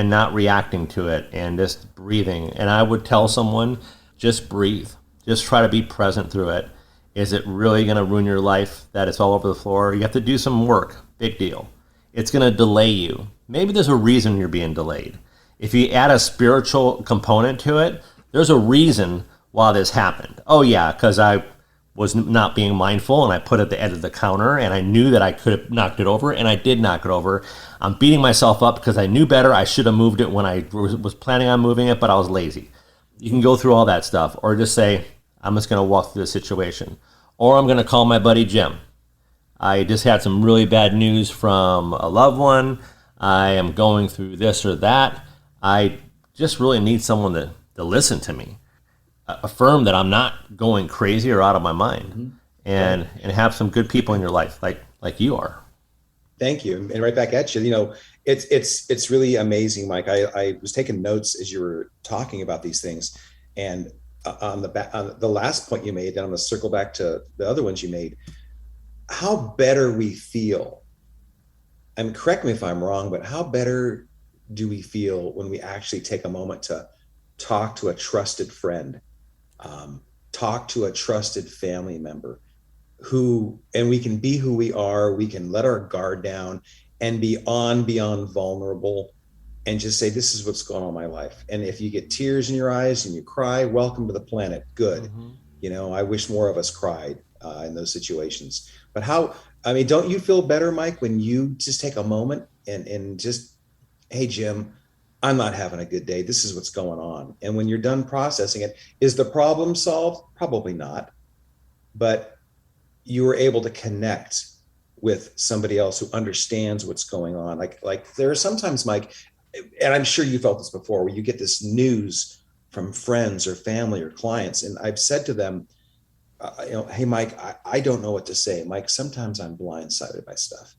not reacting to it and just breathing. And I would tell someone, just breathe. Just try to be present through it. Is it really going to ruin your life that it's all over the floor? You have to do some work. Big deal. It's going to delay you. Maybe there's a reason you're being delayed. If you add a spiritual component to it, there's a reason why this happened. Oh yeah, because I was not being mindful, and I put it at the edge of the counter, and I knew that I could have knocked it over, and I did knock it over. I'm beating myself up because I knew better. I should have moved it when I was planning on moving it, but I was lazy. You can go through all that stuff, or just say, I'm just going to walk through the situation. Or I'm going to call my buddy Jim. I just had some really bad news from a loved one. I am going through this or that. I just really need someone to listen to me. Affirm that I'm not going crazy or out of my mind, and have some good people in your life, like you are. Thank you, and right back at you. You know, it's really amazing, Mike. I was taking notes as you were talking about these things, and on the last point you made, and I'm going to circle back to the other ones you made. How better we feel, and correct me if I'm wrong, but how better do we feel when we actually take a moment to talk to a trusted friend? Talk to a trusted family member and we can be who we are. We can let our guard down and be beyond vulnerable and just say, this is what's going on in my life. And if you get tears in your eyes and you cry, welcome to the planet. Good. You know, I wish more of us cried in those situations. But don't you feel better, Mike, when you just take a moment and just, hey, Jim, I'm not having a good day. This is what's going on. And when you're done processing it, is the problem solved? Probably not. But you were able to connect with somebody else who understands what's going on. Like there are sometimes, Mike, and I'm sure you felt this before, where you get this news from friends or family or clients. And I've said to them, hey, Mike, I don't know what to say. Mike, sometimes I'm blindsided by stuff.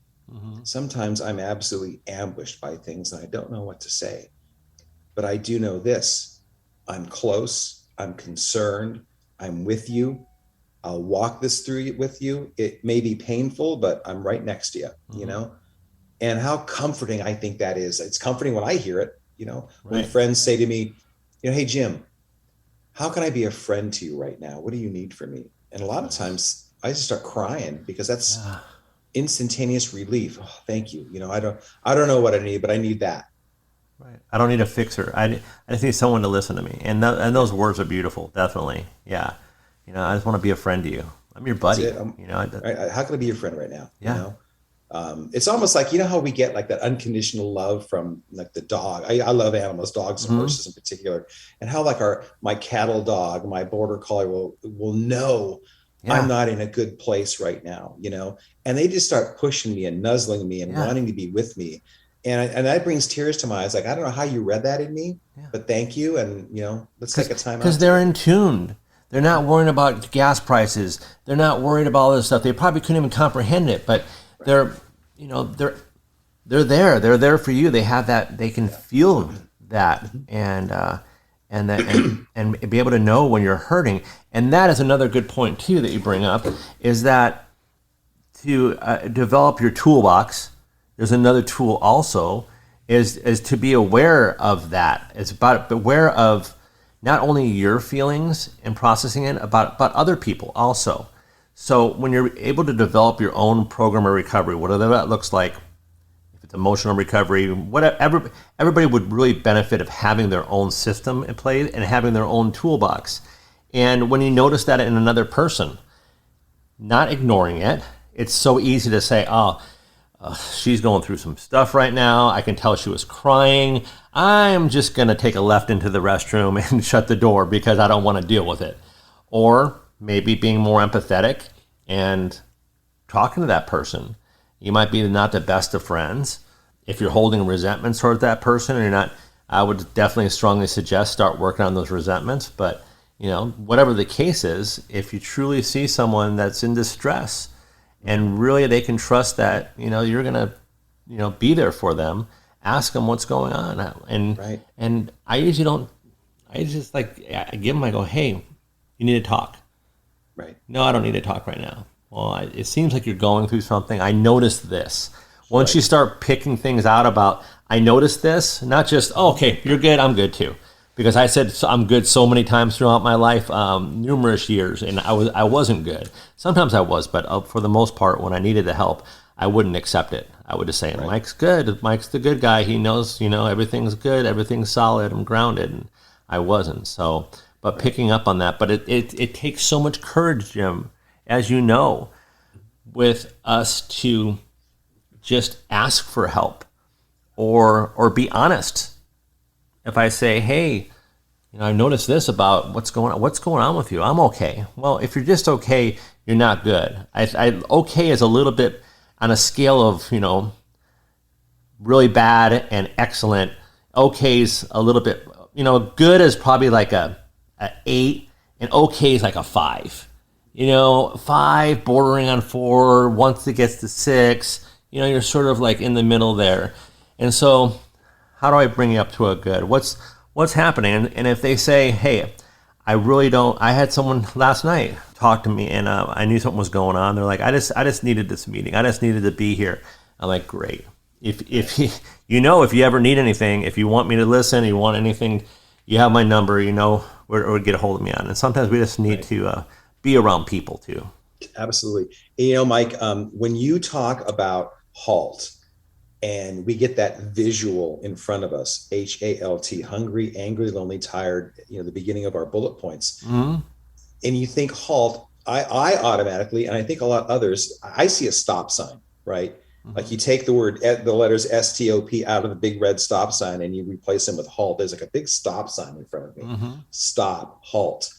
Sometimes I'm absolutely ambushed by things and I don't know what to say. But I do know this, I'm close, I'm concerned, I'm with you. I'll walk this through with you. It may be painful, but I'm right next to you, you know? And how comforting I think that is. It's comforting when I hear it, you know, when friends say to me, you know, hey, Jim, how can I be a friend to you right now? What do you need from me? And a lot of times I just start crying because that's instantaneous relief. Oh, thank you. You know, I don't know what I need, but I need that. Right. I don't need a fixer. I just need someone to listen to me. And those words are beautiful. Definitely. Yeah. You know, I just want to be a friend to you. I'm your buddy. You know, how can I be your friend right now? Yeah. You know? It's almost like, you know how we get like that unconditional love from like the dog. I love animals, dogs and horses in particular, and how like my cattle dog, my border collie will know I'm not in a good place right now, you know, and they just start pushing me and nuzzling me and wanting to be with me. And that brings tears to my eyes. Like, I don't know how you read that in me, but thank you. And, you know, let's take a time out. Because they're in tune. They're not worrying about gas prices. They're not worried about all this stuff. They probably couldn't even comprehend it, but they're there. They're there for you. They have that. They can feel that, and be able to know when you're hurting. And that is another good point too that you bring up, is that to develop your toolbox. There's another tool also is to be aware of that. It's about aware of not only your feelings and processing it, but other people also. So when you're able to develop your own program of recovery, whatever that looks like, if it's emotional recovery, whatever, everybody would really benefit of having their own system in place and having their own toolbox. And when you notice that in another person, not ignoring it, it's so easy to say, she's going through some stuff right now. I can tell she was crying. I'm just going to take a left into the restroom and shut the door because I don't want to deal with it. Or maybe being more empathetic and talking to that person. You might be not the best of friends. If you're holding resentments toward that person and you're not, I would definitely strongly suggest start working on those resentments. But, you know, whatever the case is, if you truly see someone that's in distress, and really they can trust that, you know, you're going to, you know, be there for them, ask them what's going on. And I usually don't, I just like, I give them, I go, hey, you need to talk. Right. No, I don't need to talk right now. Well, it seems like you're going through something. I noticed this. Once you start picking things out about, I noticed this, not just, oh, okay, you're good, I'm good too. Because I said I'm good so many times throughout my life, numerous years, and I wasn't good. Sometimes I was, but for the most part, when I needed the help, I wouldn't accept it. I would just say, Mike's good. Mike's the good guy. He knows, you know, everything's good, everything's solid, I'm grounded, and I wasn't. So, but picking up on that, but it takes so much courage, Jim, as you know, with us to just ask for help or be honest. If I say, hey, I noticed this about what's going on with you. I'm okay. Well, if you're just okay, you're not good. Okay is a little bit on a scale of, really bad and excellent. Okay's a little bit, good is probably like a 8, and okay is like a 5. 5 bordering on 4. Once it gets to 6, you're sort of like in the middle there. And so, how do I bring you up to a good? What's happening? And if they say, hey, I really don't. I had someone last night talk to me, and I knew something was going on. They're like, I just needed this meeting. I just needed to be here. I'm like, great. If you ever need anything, if you want me to listen, you want anything, you have my number. Where to get a hold of me on. And sometimes we just need to be around people too. Absolutely. Mike, when you talk about HALT, and we get that visual in front of us, H.A.L.T, hungry, angry, lonely, tired, the beginning of our bullet points. Mm-hmm. And you think HALT, I automatically, and I think a lot of others, I see a stop sign, right? Mm-hmm. Like you take the letters S-T-O-P out of the big red stop sign and you replace them with HALT. There's like a big stop sign in front of me. Mm-hmm. Stop, HALT.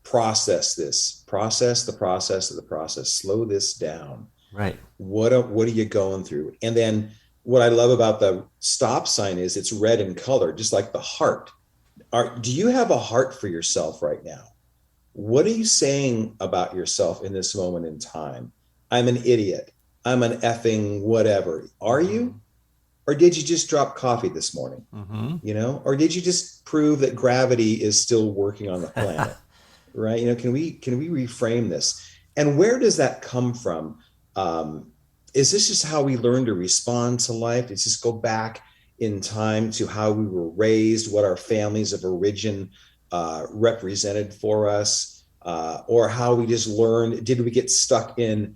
Process this. Process the process of the process. Slow this down. Right. What are you going through? And then what I love about the stop sign is it's red in color, just like the heart. Do you have a heart for yourself right now? What are you saying about yourself in this moment in time? I'm an idiot. I'm an effing whatever. Are you? Or did you just drop coffee this morning? Mm-hmm. Or did you just prove that gravity is still working on the planet? Right? Can we reframe this? And where does that come from? Is this just how we learn to respond to life? Does this go back in time to how we were raised, what our families of origin represented for us, or how we just learned? Did we get stuck in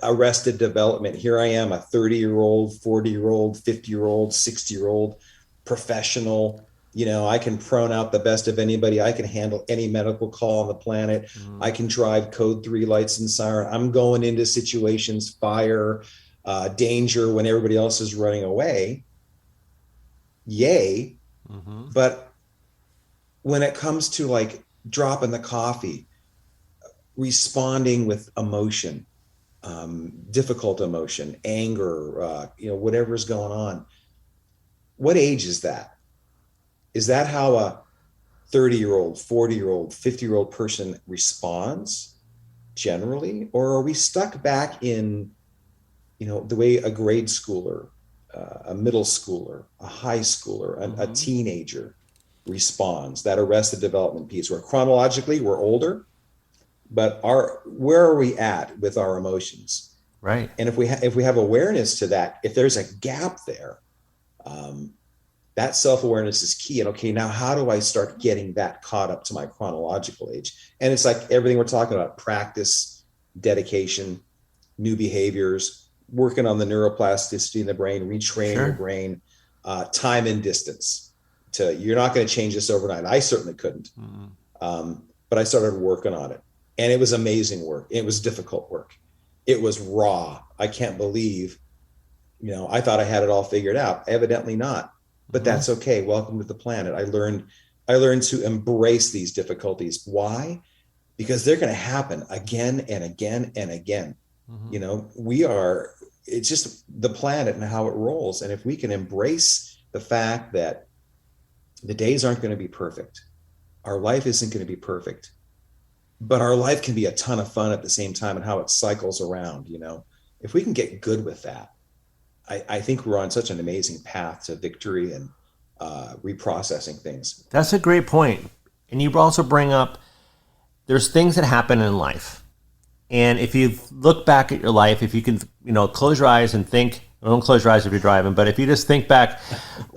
arrested development? Here I am, a 30-year-old, 40-year-old, 50-year-old, 60-year-old professional. I can prone out the best of anybody. I can handle any medical call on the planet. Mm. I can drive code 3 lights and siren. I'm going into situations, fire, danger when everybody else is running away. Yay. Mm-hmm. But when it comes to like dropping the coffee, responding with emotion, difficult emotion, anger, whatever's going on, what age is that? Is that how a 30-year-old, 40-year-old, 50-year-old person responds generally? Or are we stuck back in, the way a grade schooler, a middle schooler, a high schooler, a teenager responds, that arrested development piece, where chronologically we're older, but where are we at with our emotions? Right. And if we have awareness to that, if there's a gap there, that self-awareness is key. And okay, now how do I start getting that caught up to my chronological age? And it's like everything we're talking about: practice, dedication, new behaviors, working on the neuroplasticity in the brain, retraining your brain, time and distance. You're not going to change this overnight. I certainly couldn't. Mm-hmm. But I started working on it. And it was amazing work. It was difficult work. It was raw. I can't believe, I thought I had it all figured out. Evidently not. But that's okay. Welcome to the planet. I learned to embrace these difficulties. Why? Because they're going to happen again and again and again. Mm-hmm. It's just the planet and how it rolls. And if we can embrace the fact that the days aren't going to be perfect, our life isn't going to be perfect, but our life can be a ton of fun at the same time, and how it cycles around. If we can get good with that, I think we're on such an amazing path to victory and reprocessing things. That's a great point. And you also bring up, there's things that happen in life. And if you look back at your life, if you can, close your eyes and think, don't close your eyes if you're driving, but if you just think back,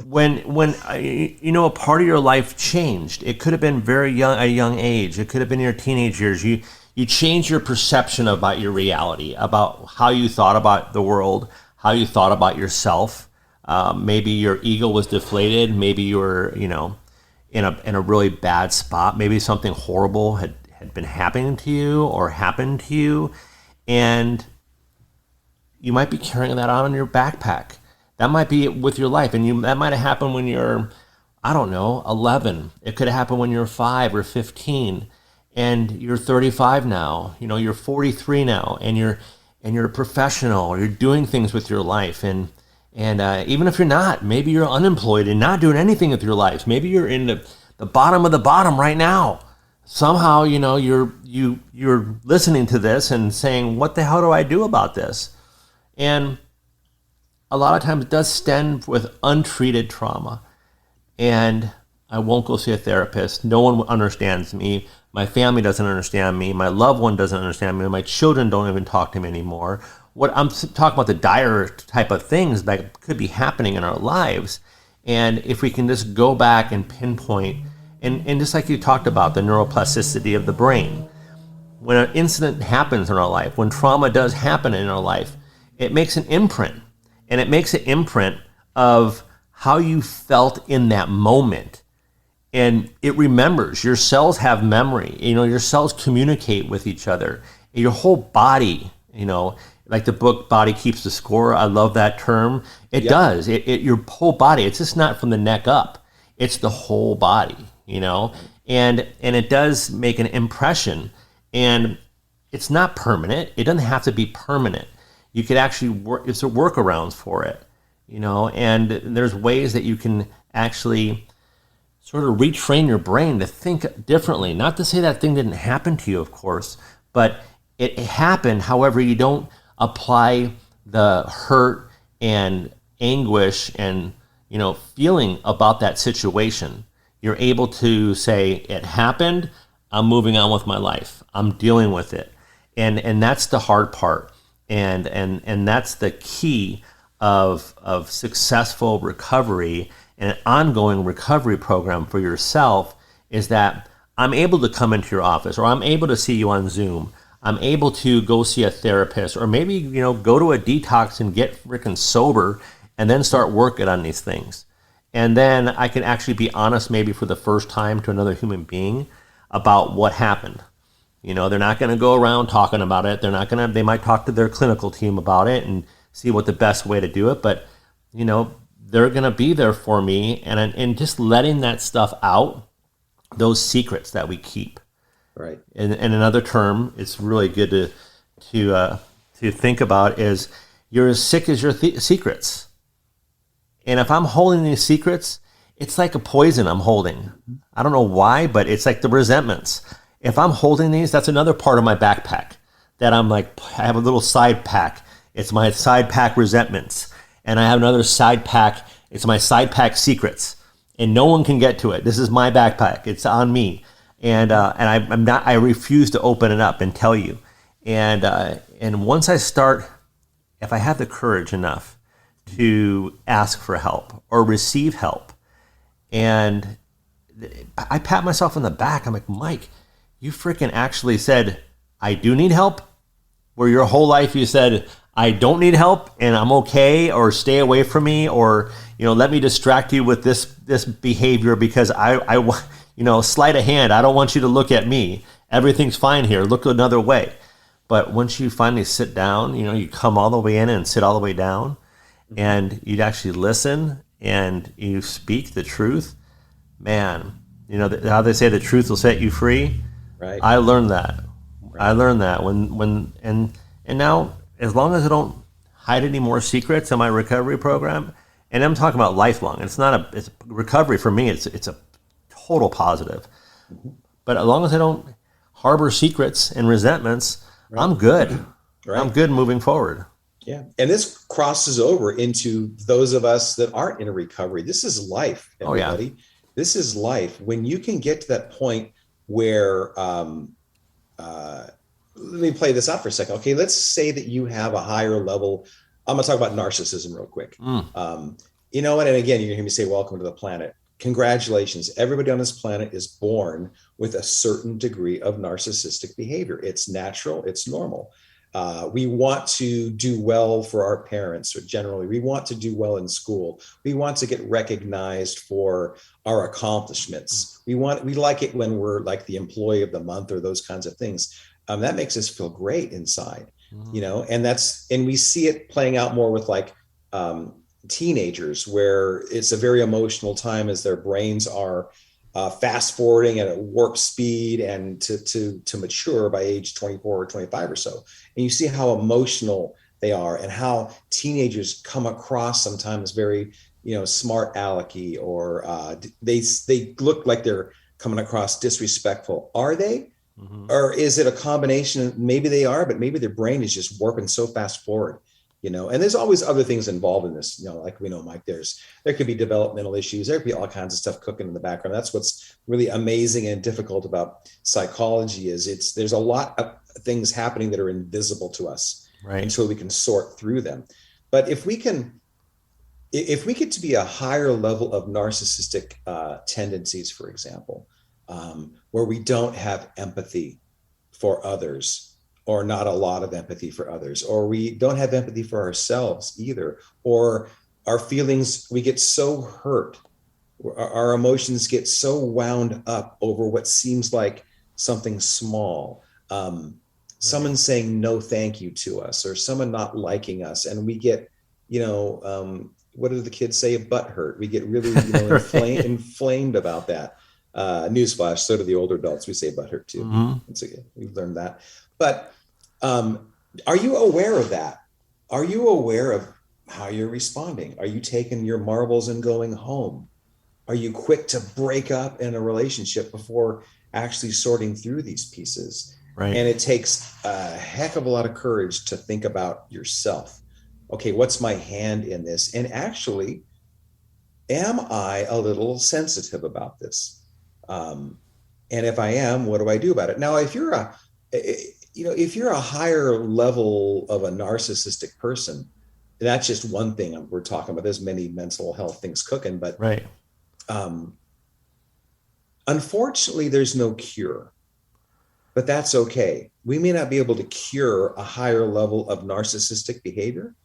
when a part of your life changed, it could have been a young age. It could have been your teenage years. You changed your perception about your reality, about how you thought about the world, how you thought about yourself. Maybe your ego was deflated. Maybe you were, in a really bad spot. Maybe something horrible had had been happening to you or happened to you, and you might be carrying that on in your backpack. That might be with your life, and that might have happened when you're, I don't know, 11. It could have happened when you're 5 or 15, and you're 35 now. You're 43 now, and you're a professional. Or you're doing things with your life, and even if you're not, maybe you're unemployed and not doing anything with your life. Maybe you're in the bottom of the bottom right now. Somehow, you're listening to this and saying, "What the hell do I do about this?" And a lot of times it does stem with untreated trauma. And I won't go see a therapist. No one understands me. My family doesn't understand me. My loved one doesn't understand me. My children don't even talk to me anymore. What I'm talking about, the dire type of things that could be happening in our lives. And if we can just go back and pinpoint, and just like you talked about, the neuroplasticity of the brain, when an incident happens in our life, when trauma does happen in our life, it makes an imprint. And it makes an imprint of how you felt in that moment. And it remembers. Your cells have memory. Your cells communicate with each other. Your whole body, like the book Body Keeps the Score. I love that term. It does. Your whole body. It's just not from the neck up. It's the whole body, And it does make an impression. And it's not permanent. It doesn't have to be permanent. You could actually work. It's a workarounds for it, And there's ways that you can actually sort of retrain your brain to think differently. Not to say that thing didn't happen to you, of course, but it happened. However, you don't apply the hurt and anguish and feeling about that situation. You're able to say, it happened. I'm moving on with my life. I'm dealing with it, and that's the hard part. And that's the key of successful recovery and an ongoing recovery program for yourself, is that I'm able to come into your office, or I'm able to see you on Zoom. I'm able to go see a therapist, or maybe, go to a detox and get freaking sober and then start working on these things. And then I can actually be honest, maybe for the first time, to another human being about what happened. They're not going to go around talking about it. They might talk to their clinical team about it and see what the best way to do it. But, they're going to be there for me. And just letting that stuff out, those secrets that we keep. Right. And another term it's really good to think about is, you're as sick as your secrets. And if I'm holding these secrets, it's like a poison I'm holding. I don't know why, but it's like the resentments. If I'm holding these, that's another part of my backpack that I'm like, I have a little side pack. It's my side pack resentments. And I have another side pack. It's my side pack secrets. And no one can get to it. This is my backpack. It's on me. And I refuse to open it up and tell you. And once I start, if I have the courage enough to ask for help or receive help, and I pat myself on the back, I'm like, Mike, you freaking actually said, I do need help, where your whole life you said, I don't need help and I'm okay, or stay away from me, or, let me distract you with this behavior because I sleight of hand. I don't want you to look at me. Everything's fine here. Look another way. But once you finally sit down, you come all the way in and sit all the way down, and you'd actually listen and you speak the truth. Man, how they say the truth will set you free. Right. I learned that. Right. I learned that and now, as long as I don't hide any more secrets in my recovery program, and I'm talking about lifelong. It's recovery for me. It's a total positive. Mm-hmm. But as long as I don't harbor secrets and resentments, right. I'm good. Right. I'm good moving forward. Yeah. And this crosses over into those of us that aren't in a recovery. This is life, everybody. Oh, yeah. This is life. When you can get to that point where, let me play this out for a second. Okay, let's say that you have a higher level. I'm going to talk about narcissism real quick. And again, you're going to hear me say, welcome to the planet. Congratulations. Everybody on this planet is born with a certain degree of narcissistic behavior. It's natural. It's normal. We want to do well for our parents, or generally, we want to do well in school. We want to get recognized for our accomplishments. We like it when we're like the employee of the month or those kinds of things. That makes us feel great inside, and we see it playing out more with like teenagers, where it's a very emotional time as their brains are fast forwarding at a warp speed and to mature by age 24 or 25 or so. And you see how emotional they are and how teenagers come across sometimes very, smart alecky, or they look like they're coming across disrespectful. Are they? Mm-hmm. Or is it a combination? Maybe they are, but maybe their brain is just warping so fast forward. And there's always other things involved in this, like we know, Mike, there could be developmental issues. There could be all kinds of stuff cooking in the background. That's what's really amazing and difficult about psychology is there's a lot of things happening that are invisible to us, right, until we can sort through them. But if we get to be a higher level of narcissistic tendencies, for example, where we don't have empathy for others, or not a lot of empathy for others, or we don't have empathy for ourselves either, or our feelings, we get so hurt, our emotions get so wound up over what seems like something small, someone saying no thank you to us, or someone not liking us, and we get, what do the kids say, butt hurt. We get really inflamed about that. Newsflash, so do the older adults. We say butt hurt too. Mm-hmm. We've learned that. But are you aware of that? Are you aware of how you're responding? Are you taking your marbles and going home? Are you quick to break up in a relationship before actually sorting through these pieces? Right. And it takes a heck of a lot of courage to think about yourself. Okay, what's my hand in this? And actually, am I a little sensitive about this? And if I am, what do I do about it? Now, if you're a higher level of a narcissistic person, that's just one thing we're talking about. There's many mental health things cooking, but right. Unfortunately, there's no cure, but that's okay. We may not be able to cure a higher level of narcissistic behavior,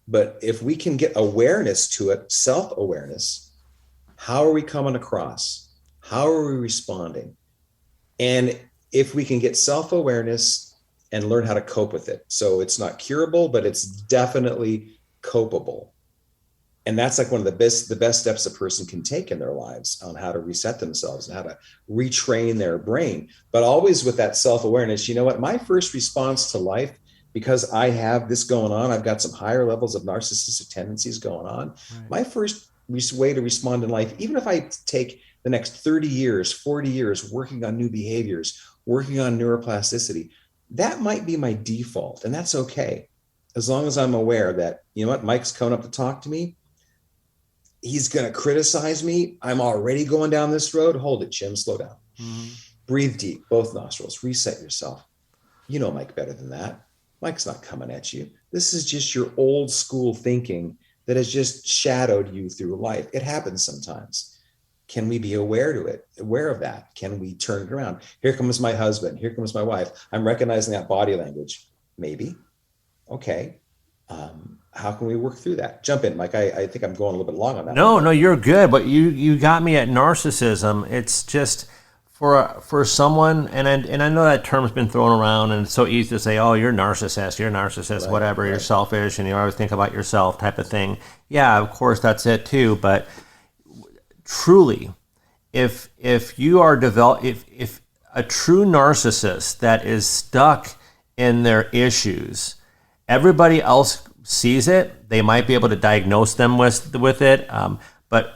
but if we can get awareness to it, self-awareness, how are we coming across? How are we responding? And if we can get self-awareness and learn how to cope with it. So it's not curable, but it's definitely copable. And that's like one of the best steps a person can take in their lives on how to reset themselves and how to retrain their brain. But always with that self-awareness, you know what? My first response to life, because I have this going on, I've got some higher levels of narcissistic tendencies going on. Right. My first way to respond in life, even if I take the next 30 years, 40 years working on new behaviors, working on neuroplasticity, that might be my default. And that's okay. As long as I'm aware that, you know what, Mike's coming up to talk to me. He's going to criticize me. I'm already going down this road. Hold it, Jim. Slow down. Mm-hmm. Breathe deep, both nostrils. Reset yourself. You know Mike better than that. Mike's not coming at you. This is just your old school thinking that has just shadowed you through life. It happens sometimes. Can we be aware of that? Can we turn it around? Here comes my husband. Here comes my wife. I'm recognizing that body language. Maybe. Okay. How can we work through that? Jump in, Mike. I think I'm going a little bit long on that. No, you're good. But you got me at narcissism. It's just for someone, and I know that term's been thrown around, and it's so easy to say, oh, you're a narcissist, right, whatever, right. You're selfish, and you always think about yourself type of thing. Yeah, of course, that's it too. But truly, if you are if a true narcissist that is stuck in their issues, everybody else sees it. They might be able to diagnose them with it, but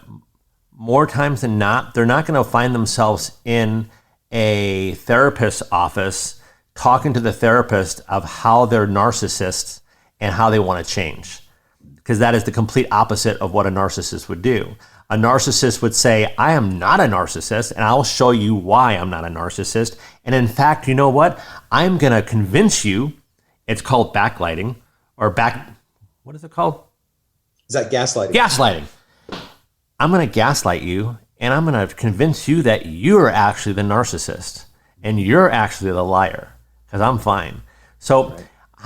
more times than not, they're not going to find themselves in a therapist's office talking to the therapist of how they're narcissists and how they want to change, because that is the complete opposite of what a narcissist would do. A narcissist would say, I am not a narcissist, and I'll show you why I'm not a narcissist. And in fact, you know what? I'm going to convince you. It's called backlighting, or what is it called? Is that gaslighting? Gaslighting. I'm going to gaslight you, and I'm going to convince you that you're actually the narcissist, and you're actually the liar, because I'm fine. So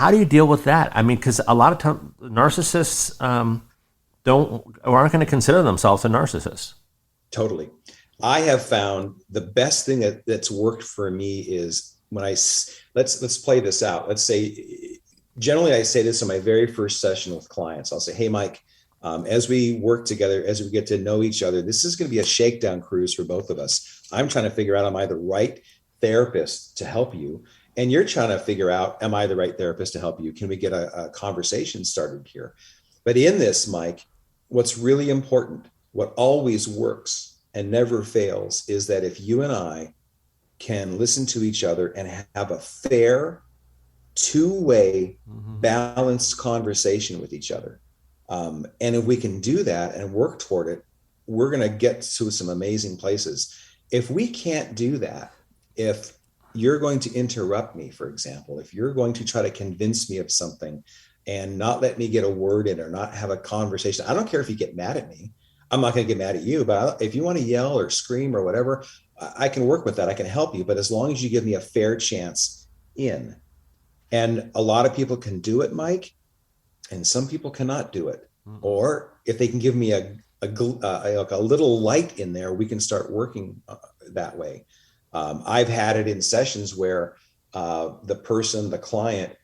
How do you deal with that? I mean, because a lot of times narcissists aren't going to consider themselves a narcissist. Totally. I have found the best thing that's worked for me is when let's play this out. Let's say, generally I say this in my very first session with clients. I'll say, hey, Mike, as we work together, as we get to know each other, this is going to be a shakedown cruise for both of us. I'm trying to figure out, am I the right therapist to help you? And you're trying to figure out, am I the right therapist to help you? Can we get a conversation started here? But in this, Mike, what's really important, what always works and never fails, is that if you and I can listen to each other and have a fair, two-way, balanced conversation with each other, and if we can do that and work toward it, we're going to get to some amazing places. If we can't do that, if you're going to interrupt me, for example, if you're going to try to convince me of something and not let me get a word in or not have a conversation, I don't care if you get mad at me. I'm not going to get mad at you, but if you want to yell or scream or whatever, I can work with that. I can help you. But as long as you give me a fair chance in, and a lot of people can do it, Mike, and some people cannot do it. Or if they can give me a little light in there, we can start working that way. I've had it in sessions where the client,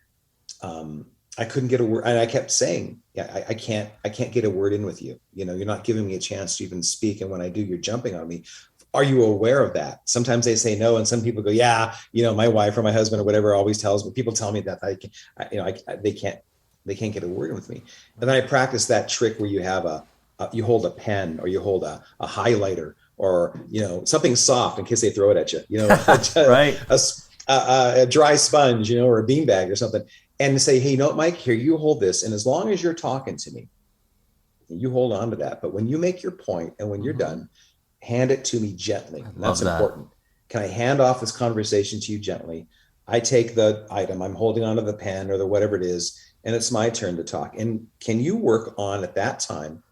I couldn't get a word, and I kept saying, yeah, I can't get a word in with you. You're not giving me a chance to even speak. And when I do, you're jumping on me. Are you aware of that? Sometimes they say no. And some people go, yeah, my wife or my husband or whatever always tells me, people tell me that they can't get a word in with me. And then I practice that trick where you have you hold a pen or you hold a highlighter or, something soft in case they throw it at you, right. a dry sponge, or a beanbag or something. And say, hey, Mike, here, you hold this. And as long as you're talking to me, you hold on to that. But when you make your point and when you're done, hand it to me gently. That's important. Can I hand off this conversation to you gently? I take the item, I'm holding onto the pen or the whatever it is, and it's my turn to talk. And can you work on, at that time,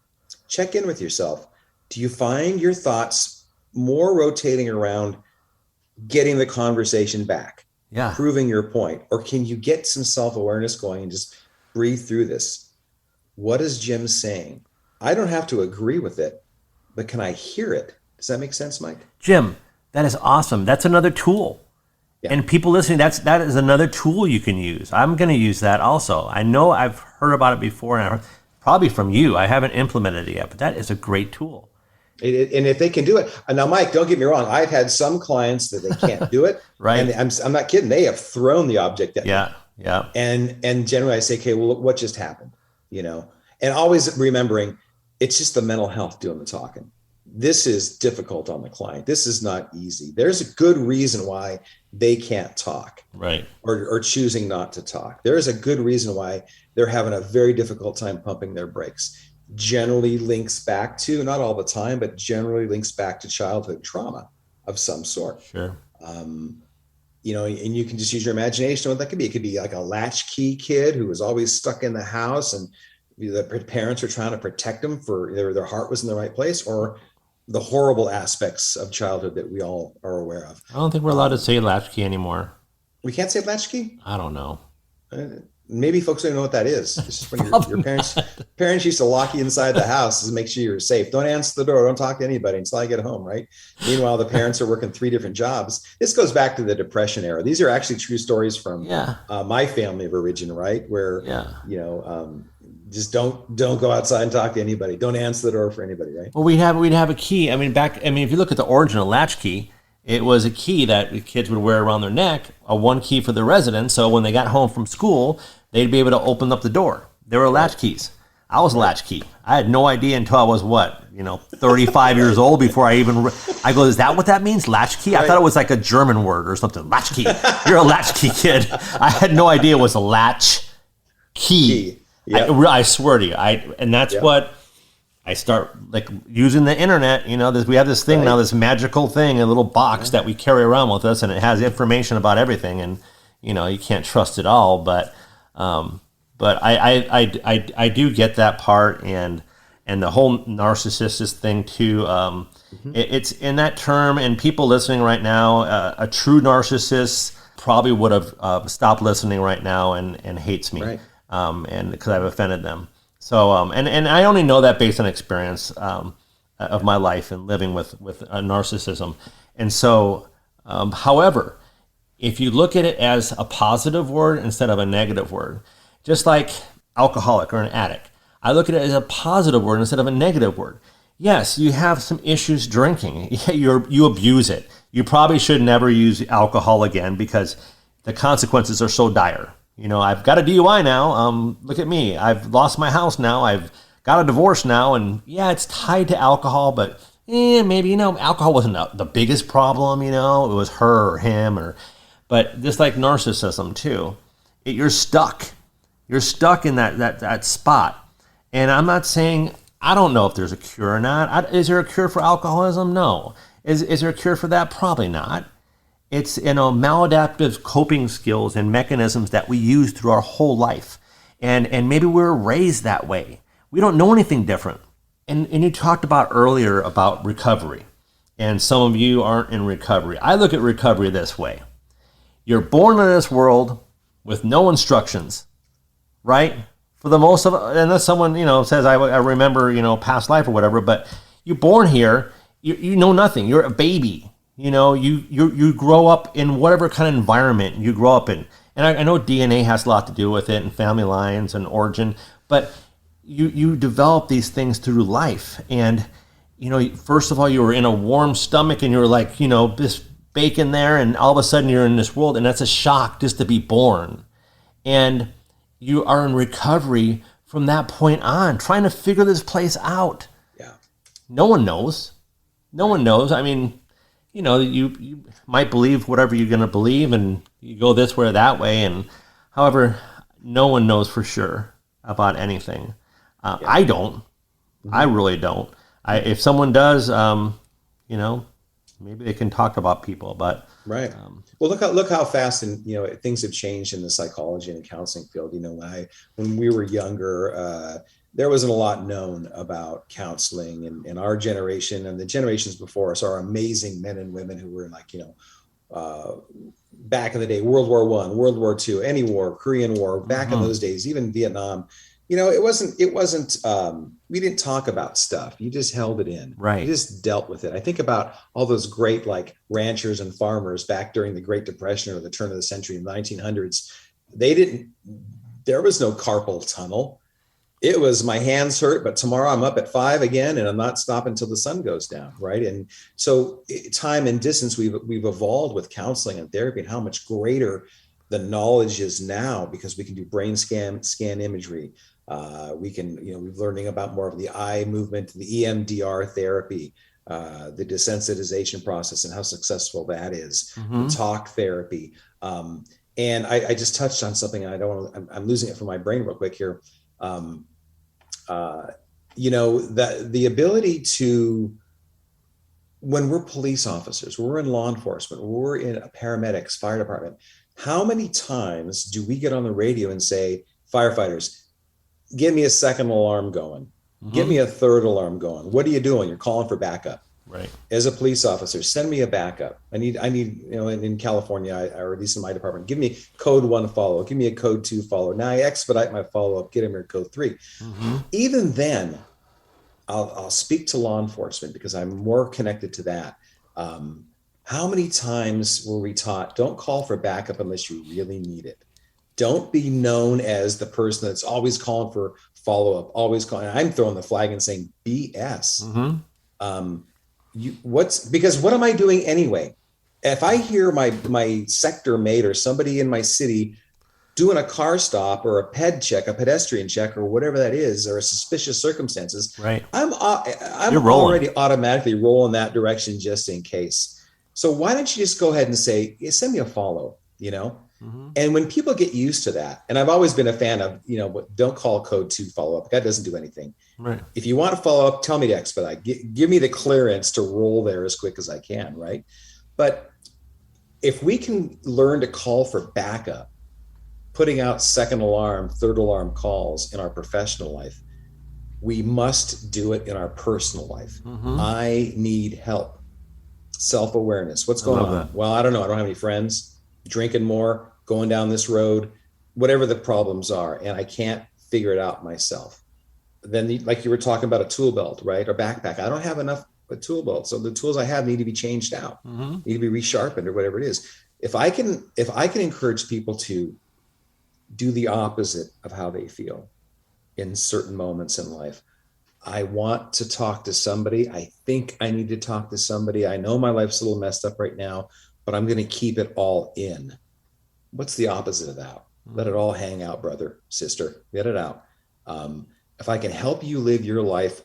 check in with yourself. Do you find your thoughts more rotating around getting the conversation back? Yeah. Proving your point? Or can you get some self-awareness going and just breathe through this? What is Jim saying? I don't have to agree with it, but can I hear it? Does that make sense, Mike? Jim, that is awesome. That's another tool. Yeah. And people listening, that is another tool you can use. I'm going to use that also. I know I've heard about it before, and probably from you. I haven't implemented it yet, but that is a great tool. And if they can do it, now, Mike, don't get me wrong. I've had some clients that they can't do it. Right. And I'm not kidding. They have thrown the object at me. Yeah. And generally I say, okay, well, what just happened? And always remembering it's just the mental health doing the talking. This is difficult on the client. This is not easy. There's a good reason why they can't talk. Right. Or choosing not to talk. There is a good reason why they're having a very difficult time pumping their brakes. Generally links back to, not all the time, but generally links back to childhood trauma of some sort. Sure. And you can just use your imagination what that could be. It could be like a latchkey kid who was always stuck in the house and the parents were trying to protect them for their heart was in the right place, or the horrible aspects of childhood that we all are aware of. I don't think we're allowed to say latchkey anymore. We can't say latchkey? I don't know. Maybe folks don't know what that is. It's just when your parents used to lock you inside the house to make sure you're safe. Don't answer the door. Don't talk to anybody until I get home, right? Meanwhile, the parents are working 3 different jobs. This goes back to the Depression era. These are actually true stories from my family of origin, right? Where, just don't go outside and talk to anybody. Don't answer the door for anybody, right? Well, we'd have a key. If you look at the origin of latchkey, it was a key that the kids would wear around their neck, one key for the resident. So when they got home from school, they'd be able to open up the door. They were latch keys. I was a latchkey. I had no idea until I was 35 years old before I go, is that what that means? Latchkey? Right. I thought it was like a German word or something. Latchkey. You're a latchkey kid. I had no idea it was a latch key. Yep. I swear to you. And that's what I start using the internet. We have this thing now, this magical thing, a little box that we carry around with us, and it has information about everything. And you can't trust it all, but I do get that part, and and the whole narcissist thing too. It's in that term, and people listening right now, a true narcissist probably would have stopped listening right now and hates me, Right. And because I've offended them. So, and I only know that based on experience of my life and living with a narcissism. And so, however, if you look at it as a positive word instead of a negative word, just like alcoholic or an addict, I look at it as a positive word instead of a negative word. Yes, you have some issues drinking. You abuse it. You probably should never use alcohol again because the consequences are so dire. You know, I've got a DUI now. Look at me. I've lost my house now. I've got a divorce now. And yeah, it's tied to alcohol, but maybe, alcohol wasn't the biggest problem, it was her or him but just like narcissism too, you're stuck. You're stuck in that spot. And I'm not saying, I don't know if there's a cure or not. Is there a cure for alcoholism? No. Is there a cure for that? Probably not. It's, maladaptive coping skills and mechanisms that we use through our whole life. And maybe we were raised that way. We don't know anything different. And you talked about earlier about recovery. And some of you aren't in recovery. I look at recovery this way. You're born in this world with no instructions, right? For the most of it, unless someone, says, I remember, past life or whatever, but you're born here, you know nothing. You're a baby. You grow up in whatever kind of environment you grow up in. And I know DNA has a lot to do with it and family lines and origin, but you develop these things through life. And, first of all, you were in a warm stomach and you were like, this bacon there, and all of a sudden you're in this world, and that's a shock just to be born. And you are in recovery from that point on, trying to figure this place out. Yeah. No one knows. No one knows. I mean, you might believe whatever you're going to believe, and you go this way or that way. And however, no one knows for sure about anything. I don't. I really don't. If someone does, maybe they can talk about people. But right. Well, look how fast things have changed in the psychology and the counseling field. When we were younger, there wasn't a lot known about counseling, and our generation and the generations before us are amazing men and women who were back in the day, World War I, World War II, any war, Korean War, back in those days, even Vietnam. It wasn't, we didn't talk about stuff. You just held it in. Right. You just dealt with it. I think about all those great ranchers and farmers back during the Great Depression or the turn of the century in the 1900s. There was no carpal tunnel. It was, my hands hurt, but tomorrow I'm up at 5 again and I'm not stopping until the sun goes down. Right. And so time and distance, we've evolved with counseling and therapy, and how much greater the knowledge is now because we can do brain scan imagery. We can, we're learning about more of the eye movement, the EMDR therapy, the desensitization process and how successful that is, the talk therapy. And I just touched on something, and I'm losing it from my brain real quick here. The ability to, when we're police officers, we're in law enforcement, we're in a paramedics, fire department, how many times do we get on the radio and say, firefighters, give me a second alarm going. Give me a third alarm going. What are you doing? You're calling for backup. Right. As a police officer, send me a backup. I need, in California, or at least in my department, give me code 1 follow. Give me a code 2 follow. Now I expedite my follow-up, get him your code 3. Even then, I'll speak to law enforcement because I'm more connected to that. How many times were we taught, don't call for backup unless you really need it? Don't be known as the person that's always calling for follow-up, always calling. I'm throwing the flag and saying BS. Because what am I doing anyway? If I hear my sector mate or somebody in my city doing a car stop or a pedestrian check or whatever that is, or a suspicious circumstances, right, I'm already automatically rolling that direction just in case. So why don't you just go ahead and say, send me a follow, And when people get used to that, and I've always been a fan of, don't call code 2 follow up. That doesn't do anything. Right. If you want to follow up, tell me to expedite. Give me the clearance to roll there as quick as I can. Right. But if we can learn to call for backup, putting out second alarm, third alarm calls in our professional life, We must do it in our personal life. I need help. Self-awareness. What's going on? That. Well, I don't know. I don't have any friends. Drinking more, going down this road, whatever the problems are, and I can't figure it out myself. Then, like you were talking about a tool belt, right? Or backpack. I don't have enough a tool belt, so the tools I have need to be changed out, need to be resharpened, or whatever it is. If I can encourage people to do the opposite of how they feel in certain moments in life. I want to talk to somebody. I think I need to talk to somebody. I know my life's a little messed up right now, but I'm going to keep it all in. What's the opposite of that? Let it all hang out, brother, sister. Get it out. If I can help you live your life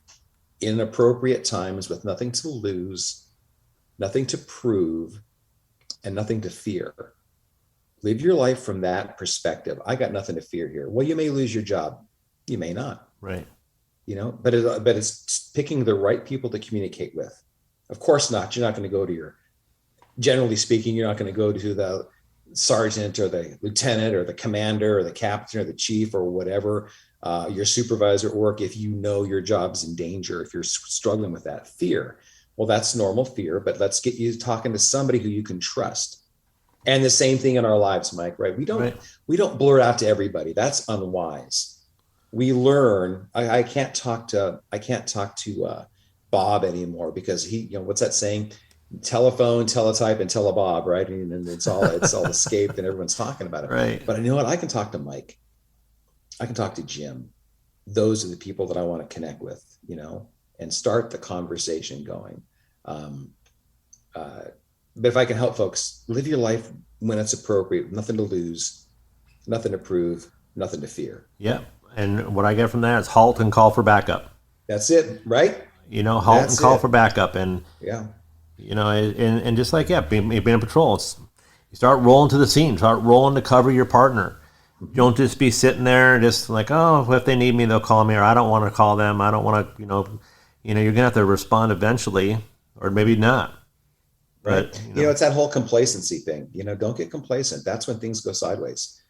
in appropriate times with nothing to lose, nothing to prove, and nothing to fear. Live your life from that perspective. I got nothing to fear here. Well, you may lose your job. You may not. Right. But it's picking the right people to communicate with. Of course not. You're not going to go to generally speaking, you're not going to go to the sergeant or the lieutenant or the commander or the captain or the chief or whatever, your supervisor at work, if you know your job's in danger, if you're struggling with that fear. Well, that's normal fear, but let's get you talking to somebody who you can trust. And the same thing in our lives, Mike, right? We don't blurt out to everybody. That's unwise. We learn. I can't talk to Bob anymore because he, what's that saying? Telephone, teletype, and telebob, right? And it's all escaped and everyone's talking about it. Right. But you know what? I can talk to Mike. I can talk to Jim. Those are the people that I want to connect with, and start the conversation going. But if I can help folks live your life when it's appropriate, nothing to lose, nothing to prove, nothing to fear. Yeah. And what I get from that is halt and call for backup. That's it, right? Halt and call for backup. And, yeah. And just like, being a patrol, you start rolling to the scene, start rolling to cover your partner. You don't just be sitting there just like, oh, if they need me, they'll call me, or I don't want to call them. I don't want to, you're going to have to respond eventually, or maybe not. Right. But, it's that whole complacency thing. Don't get complacent. That's when things go sideways.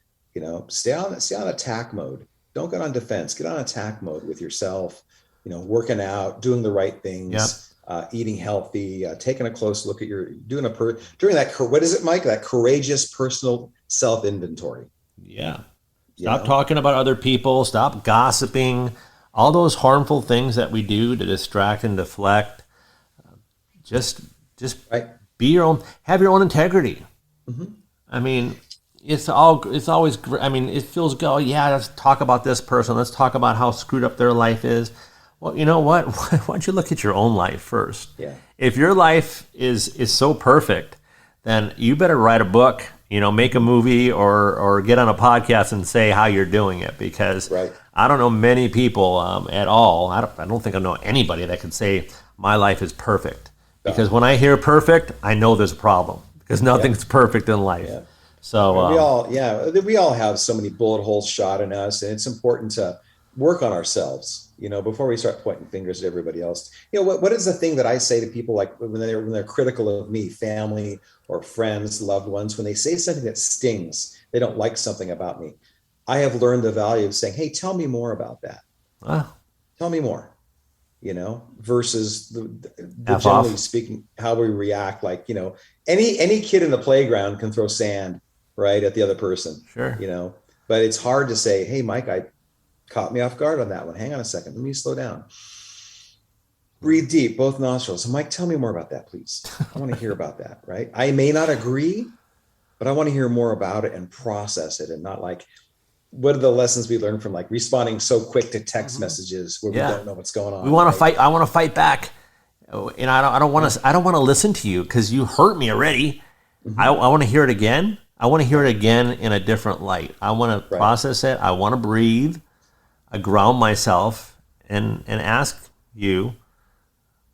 Stay on attack mode. Don't get on defense. Get on attack mode with yourself, working out, doing the right things, eating healthy, taking a close look at during that, what is it, Mike? That courageous personal self-inventory. Yeah. Stop talking about other people. Stop gossiping. All those harmful things that we do to distract and deflect. Just right. Be your own, have your own integrity. Mm-hmm. It's always great. It feels good. Oh, yeah, let's talk about this person. Let's talk about how screwed up their life is. Well, you know what? Why don't you look at your own life first? Yeah. If your life is so perfect, then you better write a book, make a movie or get on a podcast and say how you're doing it, because right. I don't know many people at all. I don't think I know anybody that can say my life is perfect. Because when I hear perfect, I know there's a problem, because nothing's perfect in life. Yeah. So we all have so many bullet holes shot in us, and it's important to work on ourselves, before we start pointing fingers at everybody else. What is the thing that I say to people, like when they're critical of me, family or friends, loved ones, when they say something that stings, they don't like something about me. I have learned the value of saying, hey, tell me more about that. Tell me more. Versus the generally speaking, how we react. Like, any kid in the playground can throw sand right at the other person. Sure. But it's hard to say, hey, Mike, I caught me off guard on that one. Hang on a second. Let me slow down. Breathe deep, both nostrils. So, Mike, tell me more about that, please. I want to hear about that. Right. I may not agree, but I want to hear more about it and process it, and not like, what are the lessons we learned from like responding so quick to text messages where we don't know what's going on? We want to fight. I want to fight back, and I don't want to. I don't want to listen to you because you hurt me already. Mm-hmm. I want to hear it again. I want to hear it again in a different light. I want to process it. I want to breathe. I ground myself and ask you.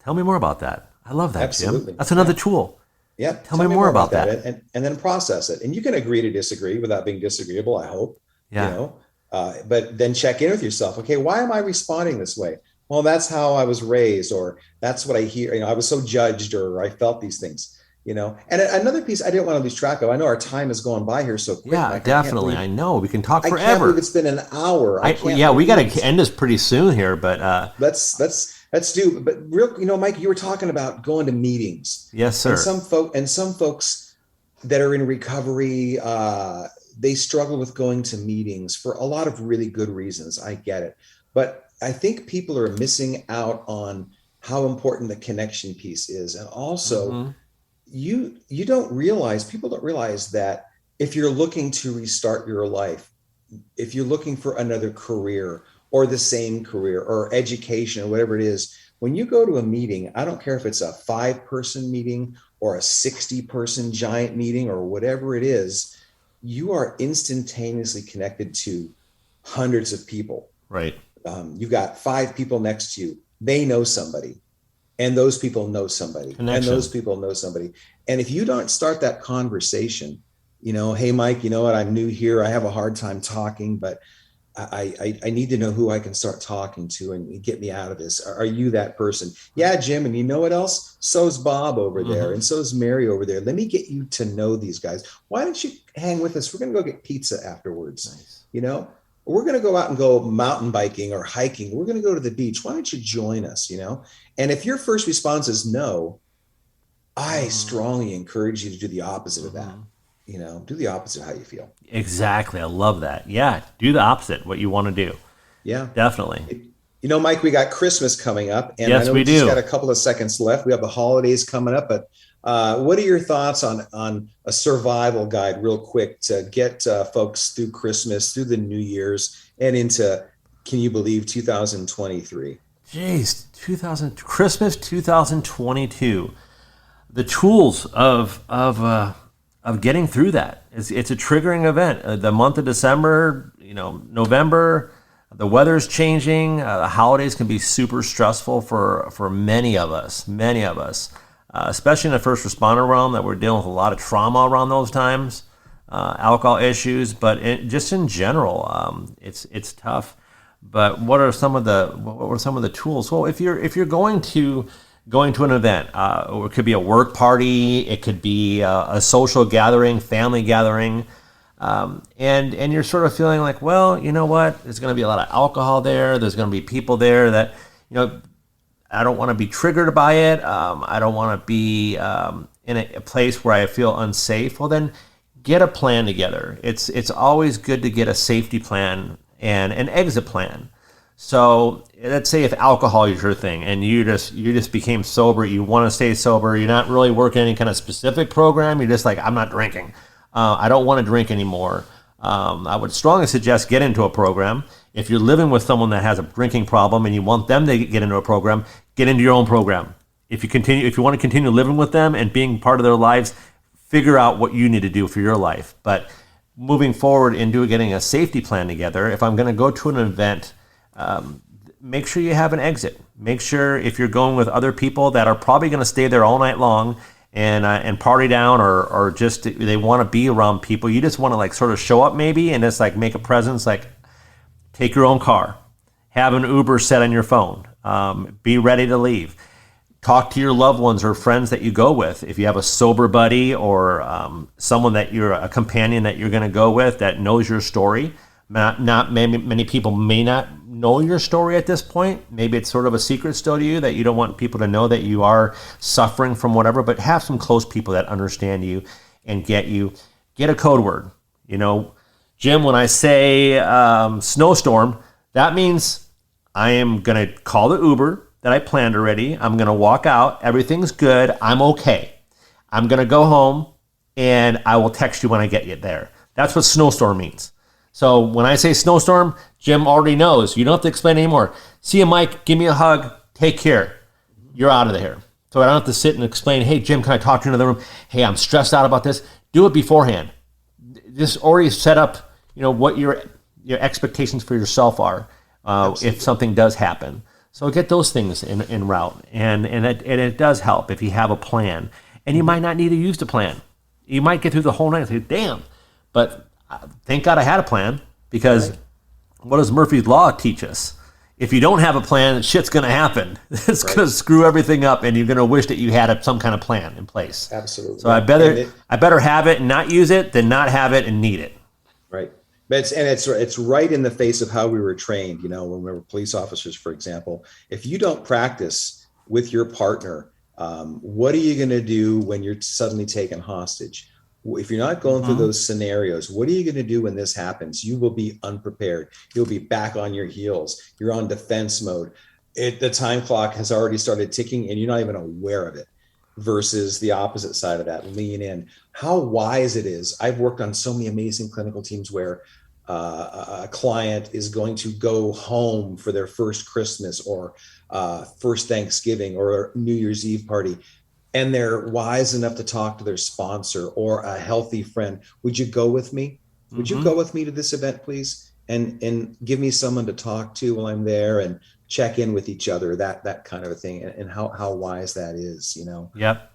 Tell me more about that. I love that, Absolutely. Jim. That's another tool. Yeah. Tell me more about that. And then process it. And you can agree to disagree without being disagreeable, I hope. Yeah. But then check in with yourself. Okay, why am I responding this way? Well, that's how I was raised, or that's what I hear. I was so judged, or I felt these things. And another piece I didn't want to lose track of. I know our time is going by here so quick. Yeah, Mike. definitely. I know we can talk forever. I can't believe it's been an hour. We got to end this pretty soon here, but let's do. But Mike, you were talking about going to meetings. Yes, sir. And some folks that are in recovery, they struggle with going to meetings for a lot of really good reasons. I get it, but I think people are missing out on how important the connection piece is, and also. People don't realize that if you're looking to restart your life, if you're looking for another career or the same career or education or whatever it is, when you go to a meeting, I don't care if it's a 5-person meeting or a 60-person giant meeting or whatever it is, you are instantaneously connected to hundreds of people. Right. You've got 5 people next to you. They know somebody. And those people know somebody. Connection. And those people know somebody. And if you don't start that conversation, hey, Mike, you know what? I'm new here. I have a hard time talking, but I need to know who I can start talking to and get me out of this. Are you that person? Yeah, Jim. And you know what else? So's Bob over there. And so's Mary over there. Let me get you to know these guys. Why don't you hang with us? We're going to go get pizza afterwards. Nice. We're going to go out and go mountain biking or hiking. We're going to go to the beach. Why don't you join us? And if your first response is no, I strongly encourage you to do the opposite of that. Do the opposite of how you feel. Exactly. I love that. Yeah. Do the opposite, what you want to do. Yeah. Definitely. Mike, we got Christmas coming up. And yes, I know we just do. got a couple of seconds left. We have the holidays coming up. But what are your thoughts on a survival guide real quick to get folks through Christmas, through the New Year's, and into, can you believe, 2023? Jeez, Christmas 2022. The tools of getting through that. It's a triggering event. The month of December, November, the weather's changing. The holidays can be super stressful for many of us, especially in the first responder realm, that we're dealing with a lot of trauma around those times, alcohol issues, but just in general, it's tough. But what were some of the tools? Well, if you're going to an event, or it could be a work party, it could be a social gathering, family gathering, and you're sort of feeling like, well, you know what? There's going to be a lot of alcohol there. There's going to be people there that, I don't want to be triggered by it. I don't want to be in a place where I feel unsafe. Well, then get a plan together. It's always good to get a safety plan and an exit plan. So let's say if alcohol is your thing and you just became sober, you want to stay sober, you're not really working any kind of specific program, you're just like, I'm not drinking. I don't want to drink anymore. I would strongly suggest get into a program. If you're living with someone that has a drinking problem and you want them to get into a program, get into your own program. If you want to continue living with them and being part of their lives, figure out what you need to do for your life. But moving forward into getting a safety plan together, if I'm going to go to an event, make sure you have an exit. Make sure if you're going with other people that are probably going to stay there all night long and party down, or just they want to be around people, you just want to like sort of show up maybe and just like make a presence, like take your own car, have an Uber set on your phone, be ready to leave. Talk to your loved ones or friends that you go with. If you have a sober buddy or someone that you're a companion that you're going to go with that knows your story. Not many people may not know your story at this point. Maybe it's sort of a secret still to you that you don't want people to know that you are suffering from whatever, but have some close people that understand you and get you. Get a code word. Jim, when I say snowstorm, that means I am going to call the Uber that I planned already. I'm going to walk out. Everything's good. I'm okay. I'm going to go home and I will text you when I get you there. That's what snowstorm means. So when I say snowstorm, Jim already knows. You don't have to explain anymore. See you, Mike. Give me a hug. Take care. You're out of there. So I don't have to sit and explain, hey, Jim, can I talk to you in another room? Hey, I'm stressed out about this. Do it beforehand. Just already set up, what your expectations for yourself are if something does happen. So get those things in route. And it does help if you have a plan. And you might not need to use the plan. You might get through the whole night and say, damn. But thank God I had a plan, because what does Murphy's Law teach us? if you don't have a plan, shit's going to happen. It's Right. going to screw everything up, and you're going to wish that you had some kind of plan in place. Absolutely. So I better have it and not use it than not have it and need it. Right. But it's right in the face of how we were trained. You know, when we were police officers, for example, if you don't practice with your partner, what are you going to do when you're suddenly taken hostage? If you're not going through those scenarios, what are you going to do when this happens? You will be unprepared. You'll be back on your heels. You're on defense mode. The time clock has already started ticking and you're not even aware of it, versus the opposite side of that, lean in. How wise it is. I've worked on so many amazing clinical teams where a client is going to go home for their first Christmas or first Thanksgiving or New Year's Eve party. And they're wise enough to talk to their sponsor or a healthy friend. Would you go with me? Would you go with me to this event, please? And give me someone to talk to while I'm there and check in with each other, that kind of a thing. And how wise that is, you know? Yep.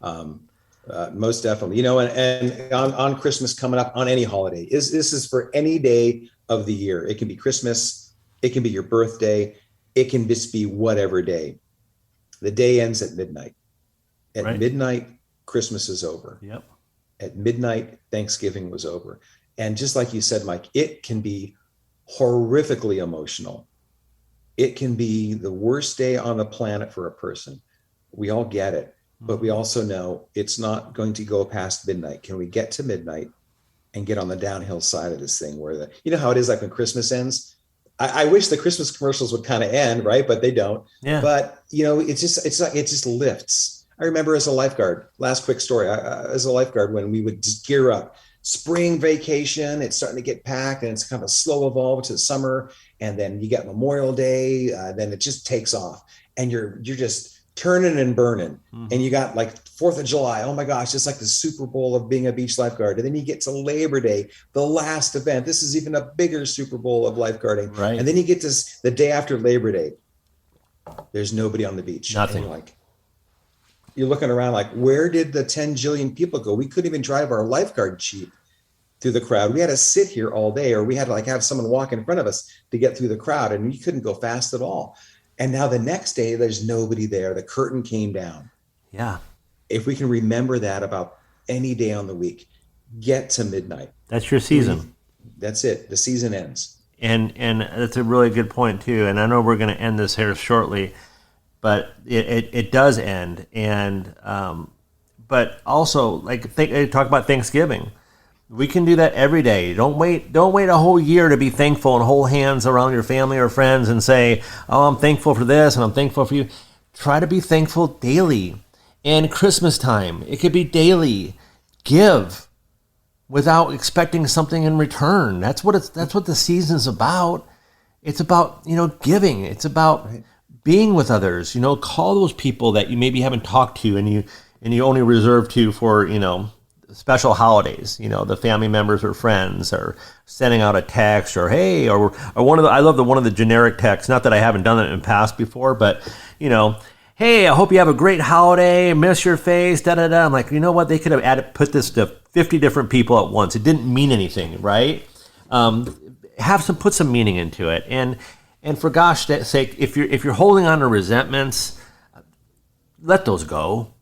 Most definitely, you know, and on Christmas coming up, on any holiday, this is for any day of the year. It can be Christmas. It can be your birthday. It can just be whatever day. The day ends at midnight. At midnight, Christmas is over. Yep. At midnight, Thanksgiving was over. And just like you said, Mike, it can be horrifically emotional. It can be the worst day on the planet for a person. We all get it, but we also know it's not going to go past midnight. Can we get to midnight and get on the downhill side of this thing where you know how it is like when Christmas ends? I wish the Christmas commercials would kind of end, right? But they don't. Yeah. But you know, it just lifts. I remember as a lifeguard, last quick story, as a lifeguard, when we would just gear up, spring vacation, it's starting to get packed and it's kind of a slow evolve to summer. And then you get Memorial Day, then it just takes off and you're just turning and burning. And you got like 4th of July. Oh my gosh, it's like the Super Bowl of being a beach lifeguard. And then you get to Labor Day, the last event. This is even a bigger Super Bowl of lifeguarding. Right. And then you get to the day after Labor Day. There's nobody on the beach. Nothing. You're looking around like, where did the 10 jillion people go? We couldn't even drive our lifeguard jeep through the crowd. We had to sit here all day, or we had to like have someone walk in front of us to get through the crowd, and we couldn't go fast at all. And now the next day, there's nobody there. The curtain came down. Yeah. If we can remember that about any day on the week, get to midnight. That's your season. That's it. The season ends. And that's a really good point too. And I know we're going to end this here shortly, but it does end. And but also, like, talk about Thanksgiving. We can do that every day. Don't wait a whole year to be thankful and hold hands around your family or friends and say, oh, I'm thankful for this and I'm thankful for you. Try to be thankful daily. And Christmas time, it could be daily. Give without expecting something in return. That's what the season's about. It's about, giving. It's about being with others. Call those people that you maybe haven't talked to and you only reserve to for, special holidays, the family members or friends, or sending out a text, or hey, or I love one of the generic texts, not that I haven't done it in the past before, but hey, I hope you have a great holiday, miss your face, da-da-da. I'm like, you know what? They could have put this to 50 different people at once. It didn't mean anything, right? Put some meaning into it. And for gosh sake, if you're holding on to resentments, let those go.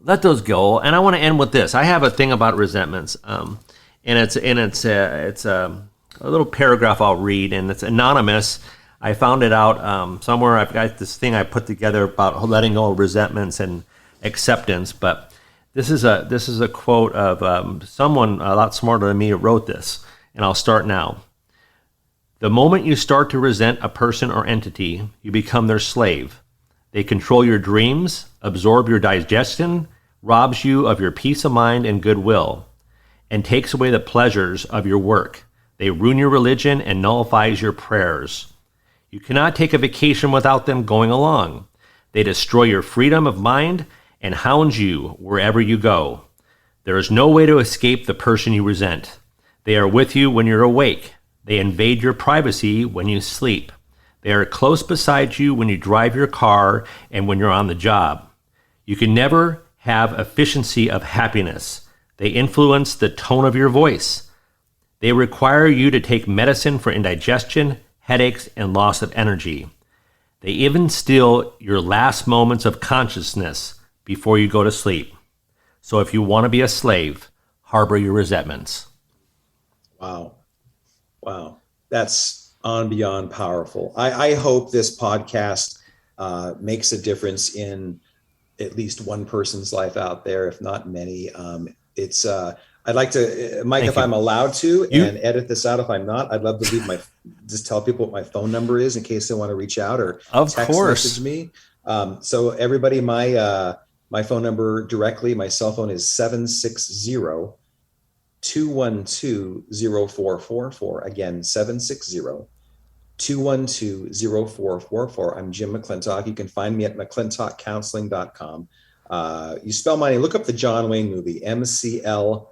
Let those go. And I want to end with this. I have a thing about resentments. And it's a little paragraph I'll read, and it's anonymous. I found it out somewhere. I've got this thing I put together about letting go of resentments and acceptance. But this is a quote of someone a lot smarter than me who wrote this. And I'll start now. The moment you start to resent a person or entity, you become their slave. They control your dreams, absorb your digestion, robs you of your peace of mind and goodwill, and takes away the pleasures of your work. They ruin your religion and nullifies your prayers. You cannot take a vacation without them going along. They destroy your freedom of mind and hound you wherever you go. There is no way to escape the person you resent. They are with you when you're awake. They invade your privacy when you sleep. They are close beside you when you drive your car and when you're on the job. You can never have efficiency of happiness. They influence the tone of your voice. They require you to take medicine for indigestion, headaches, and loss of energy. They even steal your last moments of consciousness before you go to sleep. So if you want to be a slave, harbor your resentments. Wow. That's on beyond powerful. I hope this podcast makes a difference in at least one person's life out there, if not many. I'd like to, Mike, if I'm allowed to, and edit this out if I'm not, I'd love to leave just tell people what my phone number is in case they want to reach out or message me. So everybody, my phone number directly, my cell phone is 760-212-0444. Again, 760-212-0444. I'm Jim McLintock. You can find me at mcclintockcounseling.com. You spell my name, look up the John Wayne movie, McLintock.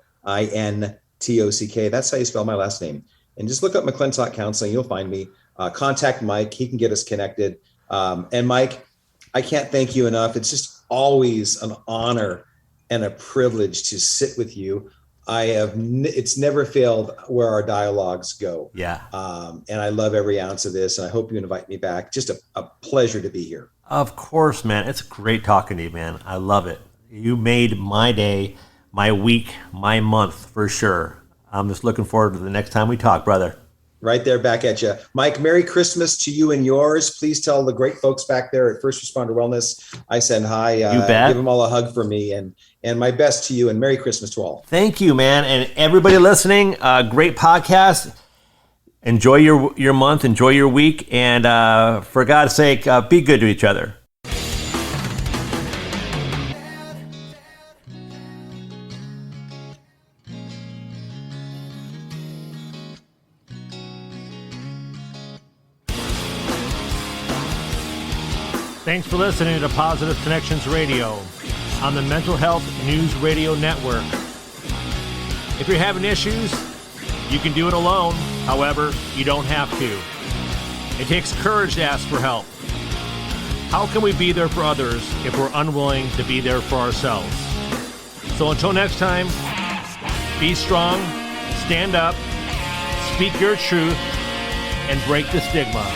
That's how you spell my last name. And just look up McLintock Counseling. You'll find me. Contact Mike. He can get us connected. And Mike, I can't thank you enough. It's just always an honor and a privilege to sit with you. It's never failed where our dialogues go. Yeah. And I love every ounce of this, and I hope you invite me back. Just a pleasure to be here. Of course, man. It's great talking to you, man. I love it. You made my day, my week, my month for sure. I'm just looking forward to the next time we talk, brother. Right there, back at you. Mike, Merry Christmas to you and yours. Please tell the great folks back there at First Responder Wellness I send hi. You bet. Give them all a hug for me, and my best to you, and Merry Christmas to all. Thank you, man. And everybody listening, great podcast. Enjoy your month, enjoy your week, and for God's sake, be good to each other. Thanks for listening to Positive Connections Radio on the Mental Health News Radio Network. If you're having issues, you can do it alone. However, you don't have to. It takes courage to ask for help. How can we be there for others if we're unwilling to be there for ourselves? So until next time, be strong, stand up, speak your truth, and break the stigma.